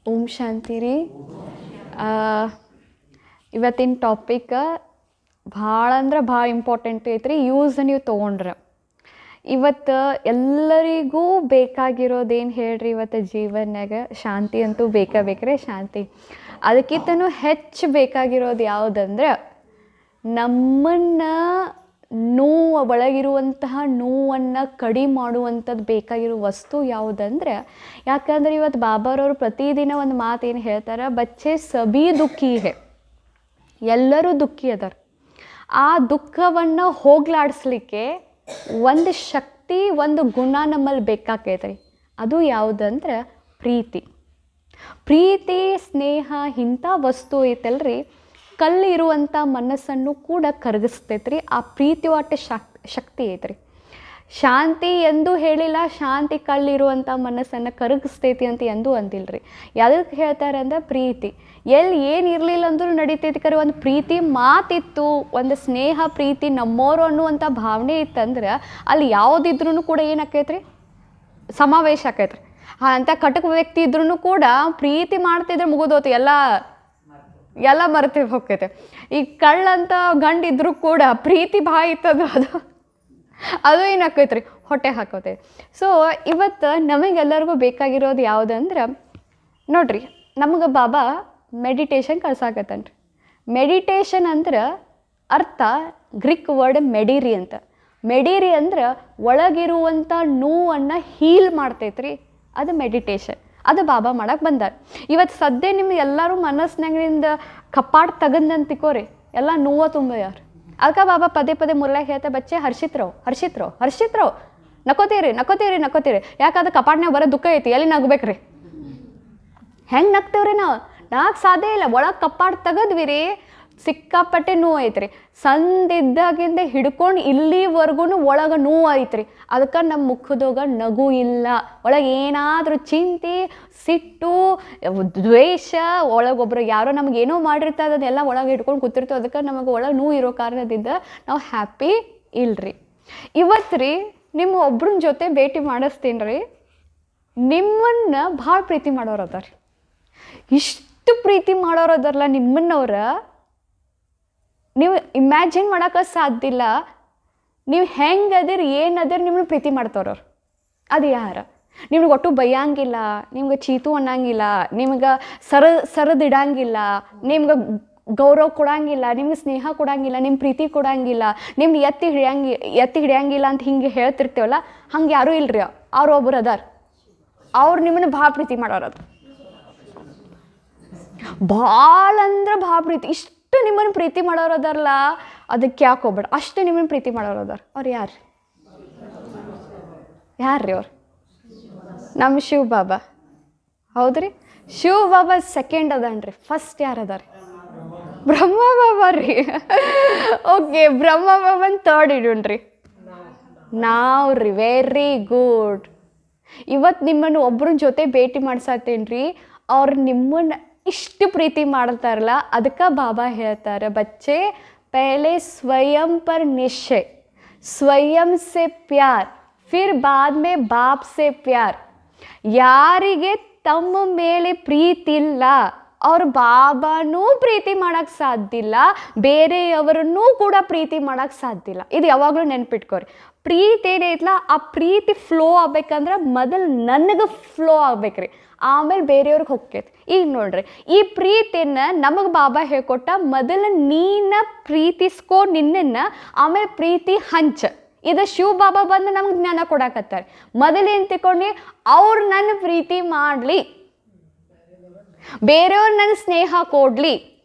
ಓಂ ಶಾಂತಿ ರೀ. ಇವತ್ತಿನ ಟಾಪಿಕ್ ಭಾಳ ಅಂದ್ರೆ ಭಾಳ ಇಂಪಾರ್ಟೆಂಟ್ ಐತ್ರಿ. ಯೂಸ್ ನೀವು ತೊಗೊಂಡ್ರೆ ಇವತ್ತು ಎಲ್ಲರಿಗೂ ಬೇಕಾಗಿರೋದೇನು ಹೇಳ್ರಿ, ಇವತ್ತು ಜೀವನ್ಯಾಗ ಶಾಂತಿ ಅಂತೂ ಬೇಕ್ರಿ. ಶಾಂತಿ ಅದಕ್ಕಿಂತನೂ ಹೆಚ್ಚು ಬೇಕಾಗಿರೋದು ಯಾವುದಂದ್ರೆ, ನಮ್ಮನ್ನು ಒಳಗಿರುವಂತಹ ನೋವನ್ನು ಕಡಿಮೆ ಮಾಡುವಂಥದ್ದು ಬೇಕಾಗಿರೋ ವಸ್ತು ಯಾವುದಂದ್ರೆ, ಯಾಕಂದ್ರೆ ಇವತ್ತು ಬಾಬಾರವರು ಪ್ರತಿದಿನ ಒಂದು ಮಾತು ಏನು ಹೇಳ್ತಾರೆ, ಬಚ್ಚೆ ಸಬಿ ದುಃಖಿ ಹೇ, ಎಲ್ಲರೂ ದುಃಖಿ ಅದಾರ. ಆ ದುಃಖವನ್ನು ಹೋಗ್ಲಾಡಿಸ್ಲಿಕ್ಕೆ ಒಂದು ಶಕ್ತಿ, ಒಂದು ಗುಣ ನಮ್ಮಲ್ಲಿ ಬೇಕಾಕೈತ್ರಿ. ಅದು ಯಾವುದಂದ್ರೆ ಪ್ರೀತಿ, ಸ್ನೇಹ. ಇಂಥ ವಸ್ತು ಐತಲ್ರಿ, ಕಲ್ಲಿರುವಂಥ ಮನಸ್ಸನ್ನು ಕೂಡ ಕರಗಿಸ್ತೈತ್ರಿ. ಆ ಪ್ರೀತಿ ಒಟ್ಟು ಶಕ್ತಿ ಐತ್ರಿ. ಶಾಂತಿ ಎಂದೂ ಹೇಳಿಲ್ಲ ಶಾಂತಿ ಕಲ್ಲಿರುವಂಥ ಮನಸ್ಸನ್ನು ಕರಗಿಸ್ತೈತಿ ಅಂತ ಎಂದೂ ಅಂದಿಲ್ರಿ. ಯಾವುದಕ್ಕೆ ಹೇಳ್ತಾರೆ ಅಂದ್ರೆ, ಪ್ರೀತಿ ಎಲ್ಲಿ ಏನು ಇರಲಿಲ್ಲ ಅಂದ್ರೂ ನಡೀತೈತಿ, ಕರೆ ಒಂದು ಪ್ರೀತಿ ಮಾತಿತ್ತು, ಒಂದು ಸ್ನೇಹ ಪ್ರೀತಿ ನಮ್ಮೋರು ಅನ್ನುವಂಥ ಭಾವನೆ ಇತ್ತಂದ್ರೆ ಅಲ್ಲಿ ಯಾವುದಿದ್ರೂ ಕೂಡ ಏನಾಕೈತ್ರಿ, ಸಮಾವೇಶ ಆಕೈತ್ರಿ. ಅಂಥ ಕಟಕ ವ್ಯಕ್ತಿ ಇದ್ರೂ ಕೂಡ ಪ್ರೀತಿ ಮಾಡ್ತಿದ್ರೆ ಮುಗಿದೋತು, ಎಲ್ಲ ಮರೆತು ಹೋಗ್ತೈತೆ. ಈ ಕಳ್ಳಂತ ಗಂಡಿದ್ರು ಕೂಡ ಪ್ರೀತಿ ಭಾಳ ಇತ್ತದು, ಅದು ಏನಾಕೈತ್ರಿ, ಹೊಟ್ಟೆ ಹಾಕೋತೈತಿ. ಸೊ ಇವತ್ತು ನಮಗೆಲ್ಲರಿಗೂ ಬೇಕಾಗಿರೋದು ಯಾವುದಂದ್ರೆ ನೋಡ್ರಿ, ನಮಗೆ ಬಾಬಾ ಮೆಡಿಟೇಷನ್ ಕಳ್ಸಾಕತ್ತನ್ರಿ. ಮೆಡಿಟೇಷನ್ ಅಂದ್ರೆ ಅರ್ಥ ಗ್ರೀಕ್ ವರ್ಡ್ ಮೆಡಿರಿ ಅಂತ. ಮೆಡಿರಿ ಅಂದ್ರೆ ಒಳಗಿರುವಂಥ ನೋವನ್ನು ಹೀಲ್ ಮಾಡ್ತೈತ್ರಿ, ಅದು ಮೆಡಿಟೇಷನ್. ಅದು ಬಾಬಾ ಮಾಡಕ್ಕೆ ಬಂದಾರ. ಇವತ್ತು ಸದ್ಯ ನಿಮ್ಗೆ ಎಲ್ಲರೂ ಮನಸ್ಸಿನಾಗಿಂದ ಕಪ್ಪಾಡ್ ತಗಂದಂತ ತಿಕೋರಿ, ಎಲ್ಲ ನೋವು ತುಂಬ್ಯಾರ. ಅದಕ್ಕೆ ಬಾಬಾ ಪದೇ ಪದೇ ಮುರ್ಲಾಗ ಹೇಳ್ತಾ, ಬಚ್ಚೆ ಹರ್ಷಿತ್ರವ್ ನಕೋತೀರಿ. ಯಾಕಂದ್ರೆ ಕಪಾಟ್ನಾಗ ಬರೋ ದುಃಖ ಐತಿ, ಎಲ್ಲಿ ನಗ್ಬೇಕ್ರಿ? ಹೆಂಗೆ ನಗ್ತೇವ್ರಿ ನಾವು? ನಾಲ್ಕು ಸಾಧ್ಯ ಇಲ್ಲ. ಒಳಗೆ ಕಪ್ಪಾಡ್ ತೆಗದ್ವಿ ರೀ, ಸಿಕ್ಕಾಪಟ್ಟೆ ನೋವು ಐತ್ರಿ. ಸಂದಿದ್ದಾಗಿಂದ ಹಿಡ್ಕೊಂಡು ಇಲ್ಲಿವರೆಗೂ ಒಳಗೆ ನೋವು ಐತ್ರಿ. ಅದಕ್ಕೆ ನಮ್ಮ ಮುಖದಾಗ ನಗು ಇಲ್ಲ. ಒಳಗೆ ಏನಾದರೂ ಚಿಂತೆ, ಸಿಟ್ಟು, ದ್ವೇಷ, ಒಳಗೊಬ್ರು ಯಾರೋ ನಮಗೇನೋ ಮಾಡಿರ್ತಾರೆ, ಅದನ್ನೆಲ್ಲ ಒಳಗೆ ಹಿಡ್ಕೊಂಡು ಕೂತಿರ್ತೀವಿ. ಅದಕ್ಕೆ ನಮಗೆ ಒಳಗೆ ನೋವು ಇರೋ ಕಾರಣದಿಂದ ನಾವು ಹ್ಯಾಪಿ ಇಲ್ರಿ. ಇವತ್ತು ರೀ ನಿಮ್ಮ ಒಬ್ರನ್ನ ಜೊತೆ ಭೇಟಿ ಮಾಡಿಸ್ತೀನಿ ರೀ, ನಿಮ್ಮನ್ನು ಭಾಳ ಪ್ರೀತಿ ಮಾಡೋರು ಅದಾರ. ಇಷ್ಟು ಪ್ರೀತಿ ಮಾಡೋರು ಅದಾರಲ್ಲ ನಿಮ್ಮನ್ನವ್ರ, ನೀವು ಇಮ್ಯಾಜಿನ್ ಮಾಡೋಕೆ ಸಾಧ್ಯ ಇಲ್ಲ. ನೀವು ಹೆಂಗೆ ಅದಿರಿ, ಏನದಿರಿ, ನಿಮ್ಮನ್ನು ಪ್ರೀತಿ ಮಾಡ್ತವ್ರವ್ರು. ಅದು ಯಾರ? ನಿಮ್ಗೆ ಒಟ್ಟು ಬೈಯಂಗಿಲ್ಲ, ನಿಮ್ಗೆ ಚೀತು ಅನ್ನಂಗಿಲ್ಲ, ನಿಮ್ಗೆ ಸರದಿಡಂಗಿಲ್ಲ, ನಿಮ್ಗೆ ಗೌರವ ಕೊಡಂಗಿಲ್ಲ, ನಿಮ್ಗೆ ಸ್ನೇಹ ಕೊಡಂಗಿಲ್ಲ, ನಿಮ್ಮ ಪ್ರೀತಿ ಕೊಡಂಗಿಲ್ಲ, ನಿಮ್ಗೆ ಎತ್ತಿ ಹಿಡಿಯಂಗಿಲ್ಲ ಅಂತ ಹಿಂಗೆ ಹೇಳ್ತಿರ್ತೇವಲ್ಲ, ಹಂಗೆ ಯಾರೂ ಇಲ್ರಿ. ಅವ್ರು ಒಬ್ರು ಅದಾರ, ಅವ್ರು ನಿಮ್ಮನ್ನು ಭಾಳ ಪ್ರೀತಿ ಮಾಡೋರು. ಅದು ಭಾಳ ಅಂದ್ರೆ ಭಾಳ ಪ್ರೀತಿ. ಇಷ್ಟು ನಿಮ್ಮನ್ನು ಪ್ರೀತಿ ಮಾಡೋರು ಅದಾರಲ್ಲ, ಅದಕ್ಕೆ ಯಾಕೆ ಹೋಗ್ಬೇಡ, ಅಷ್ಟು ನಿಮ್ಮನ್ನು ಪ್ರೀತಿ ಮಾಡೋರು ಅದಾರ. ಅವ್ರು ಯಾರು ಅವ್ರು? ನಮ್ಮ ಶಿವ ಬಾಬಾ. ಹೌದ್ರಿ, ಶಿವ ಬಾಬಾ ಸೆಕೆಂಡ್ ಅದನ್ರಿ. ಫಸ್ಟ್ ಯಾರು ಅದಾರ? ಬ್ರಹ್ಮ ಬಾಬಾ ರೀ. ಓಕೆ, ಬ್ರಹ್ಮ ಬಾಬನ್ ಥರ್ಡ್ ಇಡೋಣ್ರಿ ನಾವು ರೀ. Very good. ಇವತ್ತು ನಿಮ್ಮನ್ನು ಒಬ್ಬರ ಜೊತೆ ಭೇಟಿ ಮಾಡ್ಸತ್ತೇನೆ ರೀ, ಅವ್ರು ನಿಮ್ಮನ್ನು ಇಷ್ಟು ಪ್ರೀತಿ ಮಾಡ್ತಾರಲ್ಲ, ಅದಕ್ಕೆ ಬಾಬಾ ಹೇಳ್ತಾರೆ, ಬಚ್ಚೆ ಪಹಲೆ ಸ್ವಯಂ ಪರ್ ನಿಶ್ಚಯ, ಸ್ವಯಂ ಸೆ ಪ್ಯಾರ್, ಫಿರ್ ಬಾದ್ ಮೇ ಬಾಪ್ ಸೆ ಪ್ಯಾರ್. ಯಾರಿಗೆ ತಮ್ಮ ಮೇಲೆ ಪ್ರೀತಿ ಇಲ್ಲ, ಅವ್ರ ಬಾಬಾನೂ ಪ್ರೀತಿ ಮಾಡೋಕ್ಕೆ ಸಾಧ್ಯ ಇಲ್ಲ, ಬೇರೆಯವರನ್ನೂ ಕೂಡ ಪ್ರೀತಿ ಮಾಡೋಕ್ಕೆ ಸಾಧ್ಯ ಇಲ್ಲ. ಇದು ಯಾವಾಗಲೂ ನೆನ್ಪಿಟ್ಕೋರಿ. ಪ್ರೀತಿ ಏನೈತಲ್ಲ, ಆ ಪ್ರೀತಿ ಫ್ಲೋ ಆಗ್ಬೇಕಂದ್ರೆ ಮೊದಲು ನನಗೆ ಫ್ಲೋ ಆಗ್ಬೇಕ್ರಿ, ಆಮೇಲೆ ಬೇರೆಯವ್ರಿಗೆ ಹೋಗ್ತೈತಿ. ಈಗ ನೋಡ್ರಿ, ಈ ಪ್ರೀತಿಯನ್ನು ನಮಗೆ ಬಾಬಾ ಹೇಳ್ಕೊಟ್ಟ, ಮೊದಲು ನೀನ ಪ್ರೀತಿಸ್ಕೋ ನಿನ್ನನ್ನು, ಆಮೇಲೆ ಪ್ರೀತಿ ಹಂಚ. ಇದು ಶಿವ ಬಾಬಾ ಬಂದು ನಮ್ಗೆ ಜ್ಞಾನ ಕೊಡಾಕತ್ತಾರೆ. ಮೊದಲೇನು ತಿಳ್ಕೊಂಡು, ಅವ್ರು ನನ್ನ ಪ್ರೀತಿ ಮಾಡಲಿ, ಬೇರೆಯವ್ರು ನನ್ನ ಸ್ನೇಹ ಕೊಡಲಿ,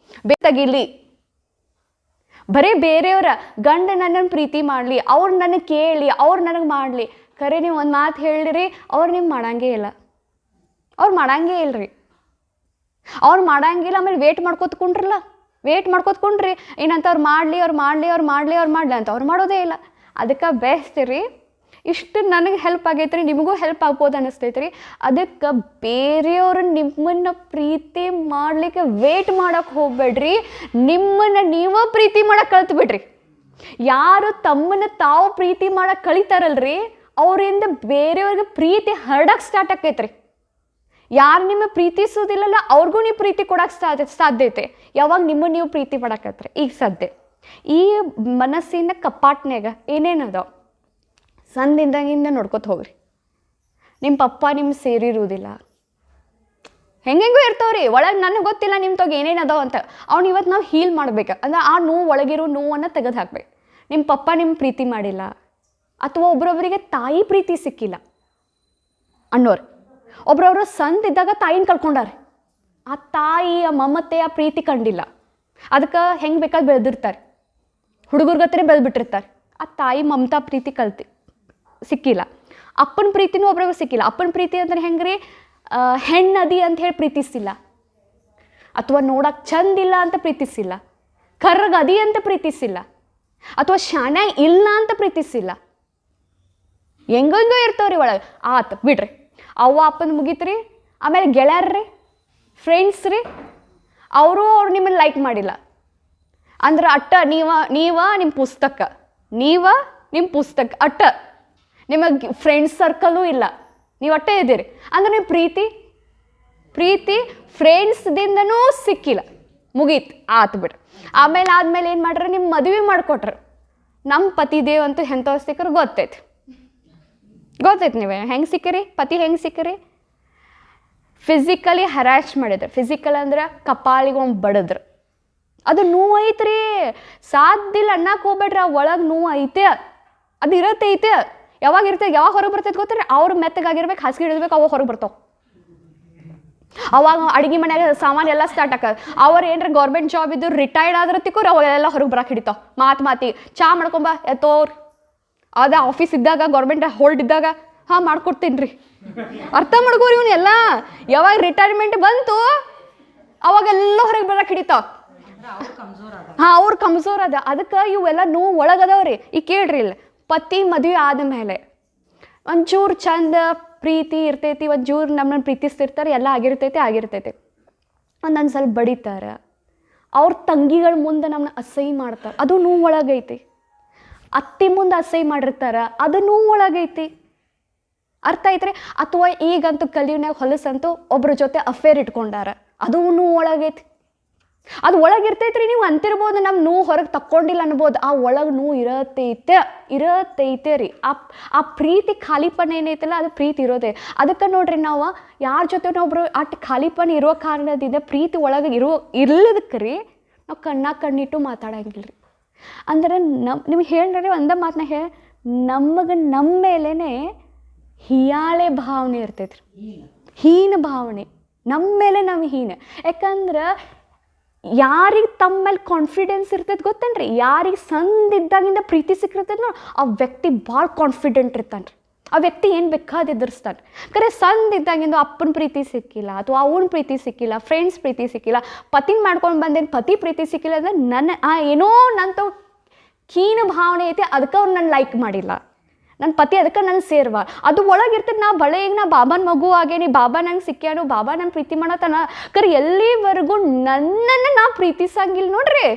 ಬೇಕಾಗಿರ್ಲಿ. ಬರೀ ಬೇರೆಯವರ ಗಂಡ ನನ್ನನ್ನು ಪ್ರೀತಿ ಮಾಡಲಿ, ಅವ್ರು ನನಗೆ ಕೇಳಿ, ಅವ್ರು ನನಗೆ ಮಾಡಲಿ. ಖರೆ ನೀವು ಒಂದು ಮಾತು ಹೇಳಿರಿ, ಅವ್ರು ನಿಮ್ಗೆ ಮಾಡಂಗೇ ಇಲ್ಲ. ಅವ್ರು ಮಾಡಂಗೇ ಇಲ್ರಿ. ಅವ್ರು ಮಾಡಂಗಿಲ್ಲ. ಆಮೇಲೆ ವೇಟ್ ಮಾಡ್ಕೊತ್ಕೊಂಡ್ರಿ ಏನಂತ, ಅವ್ರು ಮಾಡಲಿ ಅಂತ. ಅವ್ರು ಮಾಡೋದೇ ಇಲ್ಲ. ಅದಕ್ಕೆ ಬೆಸ್ಟ್ ರೀ, ಇಷ್ಟು ನನಗೆ ಹೆಲ್ಪ್ ಆಗೈತ್ರಿ, ನಿಮಗೂ ಹೆಲ್ಪ್ ಆಗ್ಬೋದು ಅನ್ನಿಸ್ತೈತ್ರಿ. ಅದಕ್ಕೆ ಬೇರೆಯವರು ನಿಮ್ಮನ್ನು ಪ್ರೀತಿ ಮಾಡಲಿಕ್ಕೆ ವೇಟ್ ಮಾಡೋಕ್ಕೆ ಹೋಗ್ಬೇಡ್ರಿ, ನಿಮ್ಮನ್ನು ನೀವು ಪ್ರೀತಿ ಮಾಡೋಕ್ಕೆ ಕಲ್ತ್ಬಿಡ್ರಿ. ಯಾರು ತಮ್ಮನ್ನು ತಾವು ಪ್ರೀತಿ ಮಾಡೋಕ್ಕೆ ಕಲಿತಾರಲ್ರಿ, ಅವರಿಂದ ಬೇರೆಯವ್ರಿಗೆ ಪ್ರೀತಿ ಹರಡಕ್ಕೆ ಸ್ಟಾರ್ಟ್ ಆಕೈತ್ರಿ. ಯಾರು ನಿಮ್ಮ ಪ್ರೀತಿಸೋದಿಲ್ಲಲ್ಲ ಅವ್ರಿಗೂ ನೀವು ಪ್ರೀತಿ ಕೊಡೋಕ್ಕೆ ಸಾಧ್ಯತೆ. ಯಾವಾಗ ನಿಮ್ಮನ್ನು ನೀವು ಪ್ರೀತಿ ಪಡಕತ್ರಿ ಈಗ ಸದ್ಯ ಈ ಮನಸ್ಸಿನ ಕಪ್ಪಾಟ್ನ್ಯಾಗ ಏನೇನದ ಸಂದಿಂದಾಗಿಂದ ನೋಡ್ಕೊತ ಹೋಗ್ರಿ. ನಿಮ್ಮ ಪಪ್ಪ ನಿಮ್ಮ ಸೇರಿರುವುದಿಲ್ಲ, ಹೆಂಗೆಂಗೂ ಇರ್ತಾವ್ರಿ ಒಳಗೆ. ನನಗೆ ಗೊತ್ತಿಲ್ಲ ನಿಮ್ಮ ತಗ ಏನೇನು ಅದಾವ ಅಂತ. ಅವ್ನು ಇವತ್ತು ನಾವು ಹೀಲ್ ಮಾಡ್ಬೇಕು ಅಂದ್ರೆ ಆ ನೋವು ಒಳಗಿರೋ ನೋವನ್ನು ತೆಗೆದು ಹಾಕ್ಬೇಕು. ನಿಮ್ಮ ಪಪ್ಪ ನಿಮ್ಮ ಪ್ರೀತಿ ಮಾಡಿಲ್ಲ, ಅಥವಾ ಒಬ್ರೊಬ್ಬರಿಗೆ ತಾಯಿ ಪ್ರೀತಿ ಸಿಕ್ಕಿಲ್ಲ ಅನ್ನೋರು. ಒಬ್ರೊಬ್ರು ಸಂದಿದ್ದಾಗ ತಾಯಿನ ಕಳ್ಕೊಂಡಾರೆ, ಆ ತಾಯಿಯ ಮಮತೆ ಆ ಪ್ರೀತಿ ಕಂಡಿಲ್ಲ. ಅದಕ್ಕೆ ಹೆಂಗೆ ಬೇಕಾದ್ರೆ ಬೆಳೆದಿರ್ತಾರೆ, ಹುಡುಗರ್ಗತ್ತರೆ ಬೆಳೆದ್ಬಿಟ್ಟಿರ್ತಾರೆ. ಆ ತಾಯಿ ಮಮತಾ ಪ್ರೀತಿ ಸಿಕ್ಕಿಲ್ಲ. ಅಪ್ಪನ ಪ್ರೀತಿನೂ ಒಬ್ರೊಬ್ರು ಸಿಕ್ಕಿಲ್ಲ. ಅಪ್ಪನ ಪ್ರೀತಿ ಅಂದ್ರೆ ಹೆಂಗೆ ರೀ, ಹೆಣ್ಣದಿ ಅಂತ ಹೇಳಿ ಪ್ರೀತಿಸಿಲ್ಲ, ಅಥವಾ ನೋಡಕ್ಕೆ ಚಂದಿಲ್ಲ ಅಂತ ಪ್ರೀತಿಸಿಲ್ಲ, ಕರ್ರಗದಿ ಅಂತ ಪ್ರೀತಿಸಿಲ್ಲ, ಅಥವಾ ಶಾಣೆ ಇಲ್ಲ ಅಂತ ಪ್ರೀತಿಸಿಲ್ಲ. ಹೆಂಗಂಗೋ ಇರ್ತಾವ್ರಿ ಒಳಗೆ. ಆತ ಬಿಡ್ರಿ, ಅವ್ವ ಅಪ್ಪನ ಮುಗೀತ್ರಿ. ಆಮೇಲೆ ಗೆಳೆಯರ್ರಿ, ಫ್ರೆಂಡ್ಸ್ ರೀ, ಅವರು ನಿಮ್ಮನ್ನು ಲೈಕ್ ಮಾಡಿಲ್ಲ ಅಂದ್ರೆ ಅಟ್ಟ ನೀವ ನಿಮ್ಮ ಪುಸ್ತಕ, ನಿಮ್ಮ ಪುಸ್ತಕ ಅಟ್ಟ, ನಿಮಗೆ ಫ್ರೆಂಡ್ಸ್ ಸರ್ಕಲ್ಲೂ ಇಲ್ಲ, ನೀವು ಅಟ್ಟೆ ಇದ್ದೀರಿ ಅಂದ್ರೆ ನೀವು ಪ್ರೀತಿ ಫ್ರೆಂಡ್ಸ್ದಿಂದನೂ ಸಿಕ್ಕಿಲ್ಲ, ಮುಗೀತು ಆತು ಬಿಡ್ರಿ. ಆದ್ಮೇಲೆ ಏನು ಮಾಡ್ರಿ, ನಿಮ್ಮ ಮದುವೆ ಮಾಡಿಕೊಟ್ರು. ನಮ್ಮ ಪತಿದೇವ್ ಅಂತೂ ಎಂಥವ್ರು ಸಿಕ್ಕರು ಗೊತ್ತೈತಿ ನೀವೇ ಹೆಂಗೆ ಸಿಕ್ಕಿರಿ, ಪತಿ ಹೆಂಗೆ ಸಿಕ್ಕಿರಿ, ಫಿಸಿಕಲಿ ಹರಾಶ್ ಮಾಡಿದ್ರು. ಫಿಸಿಕಲ್ ಅಂದ್ರೆ ಕಪಾಳಿಗೆ ಒಂದು ಬಡದ್ರು. ಅದು ನೋವು ಐತ್ರಿ, ಸಾಧ್ಯಲ್ಲ ಅನ್ನಕ್ಕೆ ಹೋಗ್ಬೇಡ್ರಿ. ಆ ಒಳಗೆ ನೋವು ಐತೆ, ಅದು ಐತೆ. ಯಾವಾಗ ಇರ್ತೈತೆ, ಯಾವಾಗ ಹೊರಗೆ ಬರ್ತೈತೆ ಗೊತ್ತಾರೆ, ಅವ್ರು ಮೆತ್ತಗಾಗಿರ್ಬೇಕು, ಹಾಸಿಗೆ ಹಿಡಿದ್ಬೇಕು, ಅವಾಗ ಹೊರಗೆ ಬರ್ತಾವೆ. ಅವಾಗ ಅಡುಗೆ ಮನೆಯಾಗ ಸಾಮಾನು ಎಲ್ಲ ಸ್ಟಾರ್ಟ್ ಆಕದು. ಅವ್ರು ಏನ್ರ ಗೌರ್ಮೆಂಟ್ ಜಾಬ್ ಇದ್ದು ರಿಟೈರ್ಡ್ ಆದ್ರೆ ತಿಕ್ಕೋರು ಅವಾಗೆಲ್ಲ ಹೊರಗೆ ಬರಕ್ಕೆ ಹಿಡಿತಾವೆ. ಮಾತಿ ಚಾ ಮಾಡ್ಕೊಂಬ ಎತ್ತೋರು. ಅದೇ ಆಫೀಸ್ ಇದ್ದಾಗ, ಗೌರ್ಮೆಂಟ್ ಹೋಲ್ಡ್ ಇದ್ದಾಗ ಹಾಂ ಮಾಡ್ಕೊಡ್ತೀನಿ ರೀ, ಅರ್ಥ ಮಾಡ್ಕೋರಿ. ಇವನು ಎಲ್ಲ ಯಾವಾಗ ರಿಟೈರ್ಮೆಂಟ್ ಬಂತು ಅವಾಗೆಲ್ಲ ಹೊರಗೆ ಬರಕ್ಕೆ ಹಿಡಿತಾವ. ಹಾಂ, ಅವ್ರು ಕಮ್ಜೋರ್ ಅದ. ಅದಕ್ಕೆ ಇವೆಲ್ಲ ನೋವು ಒಳಗದವ್ರಿ. ಈಗ ಕೇಳ್ರಿ, ಇಲ್ಲ ಪತಿ ಮದುವೆ ಆದಮೇಲೆ ಒಂಚೂರು ಚಂದ ಪ್ರೀತಿ ಇರ್ತೈತಿ, ಒಂಚೂರು ನಮ್ಮನ್ನು ಪ್ರೀತಿಸ್ತಿರ್ತಾರೆ, ಎಲ್ಲ ಆಗಿರ್ತೈತಿ. ಒಂದೊಂದು ಸಲ ಬಡಿತಾರೆ, ಅವ್ರ ತಂಗಿಗಳ ಮುಂದೆ ನಮ್ಮನ್ನ ಅಸಹ್ಯ ಮಾಡ್ತಾರೆ, ಅದು ನೋವು ಒಳಗೈತಿ. ಅತ್ತಿ ಮುಂದೆ ಅಸಹ್ಯ ಮಾಡಿರ್ತಾರೆ, ಅದು ನೋವು ಒಳಗೈತಿ. ಅರ್ಥ ಐತ್ರಿ? ಅಥವಾ ಈಗಂತೂ ಕಲಿಯುನಾಗ ಹೊಲಸಂತೂ ಒಬ್ರ ಜೊತೆ ಅಫೇರ್ ಇಟ್ಕೊಂಡಾರ, ಅದು ನೋವು ಒಳಗೈತಿ. ಅದು ಒಳಗಿರ್ತೈತ್ರಿ. ನೀವು ಅಂತಿರ್ಬೋದು ನಮ್ಮ ನೋವು ಹೊರಗೆ ತಕ್ಕೊಂಡಿಲ್ಲ ಅನ್ಬೋದು, ಆ ಒಳಗೆ ನೋವು ಇರತ್ತೈತೆ ರೀ. ಆ ಪ್ರೀತಿ ಖಾಲಿಪನ ಏನೈತಲ್ಲ, ಅದು ಪ್ರೀತಿ ಇರೋದೇ. ಅದಕ್ಕೆ ನೋಡ್ರಿ, ನಾವು ಯಾರ ಜೊತೆ ಒಬ್ರು ಅಷ್ಟು ಖಾಲಿಪನ ಇರೋ ಕಾರಣದಿಂದ ಪ್ರೀತಿ ಒಳಗೆ ಇರ್ಲದಕ್ಕೆ ರೀ ನಾವು ಕಣ್ಣಿಟ್ಟು ಮಾತಾಡಂಗಿಲ್ಲ ರೀ. ಅಂದ್ರೆ ನಿಮ್ಗೆ ಹೇಳ್ರಿ, ಒಂದ ಮಾತನ್ನ ನಮಗೆ ನಮ್ಮ ಮೇಲೇ ಹಿಯಾಳೆ ಭಾವನೆ ಇರ್ತೈತ್ರಿ, ಹೀನ ಭಾವನೆ ನಮ್ಮ ಮೇಲೆ. ನಮ್ಗೆ ಹೀನ ಯಾಕಂದ್ರೆ ಯಾರಿಗೆ ತಮ್ಮ ಮೇಲೆ ಕಾನ್ಫಿಡೆನ್ಸ್ ಇರ್ತೈತೆ ಗೊತ್ತೇನ್ರಿ, ಯಾರಿಗೆ ಸಂದಿದ್ದಾಗಿಂದ ಪ್ರೀತಿ ಸಿಕ್ಕಿರ್ತೈತೆ ನೋಡಿ, ಆ ವ್ಯಕ್ತಿ ಭಾಳ ಕಾನ್ಫಿಡೆಂಟ್ ಇರ್ತಾನೆ ರೀ. ಆ ವ್ಯಕ್ತಿ ಏನು ಬೇಕಾದ ಎದುರಿಸ್ತಾನೆ. ಖರೆ ಸಂದಿದ್ದಾಗಿಂದ ಅಪ್ಪನ ಪ್ರೀತಿ ಸಿಕ್ಕಿಲ್ಲ, ಅಥವಾ ಅವನ ಪ್ರೀತಿ ಸಿಕ್ಕಿಲ್ಲ, ಫ್ರೆಂಡ್ಸ್ ಪ್ರೀತಿ ಸಿಕ್ಕಿಲ್ಲ, ಪತಿನ ಮಾಡ್ಕೊಂಡು ಬಂದೇನು ಪತಿ ಪ್ರೀತಿ ಸಿಕ್ಕಿಲ್ಲ ಅಂದ್ರೆ ಏನೋ ನಂತ ಕೀನ ಭಾವನೆ ಐತಿ, ಅದಕ್ಕೆ ಅವ್ರು ನನ್ನ ಲೈಕ್ ಮಾಡಿಲ್ಲ, ನನ್ನ ಪತಿ ಅದಕ್ಕೆ ನನ್ನ ಸೇರ್ವ. ಅದು ಒಳಗಿರ್ತದೆ. ನಾ ಈಗ ನಾ ಬಾಬಾನ ಮಗು ಆಗೇನಿ, ಬಾಬಾ ನಂಗೆ ಸಿಕ್ಕ್ಯಾನು, ಬಾಬಾ ನಂಗೆ ಪ್ರೀತಿ ಮಾಡತ್ತಾನ. ಕರೆ ಎಲ್ಲಿವರೆಗೂ ನನ್ನನ್ನು ನಾ ಪ್ರೀತಿಸಂಗಿಲ್ಲ ನೋಡ್ರಿ,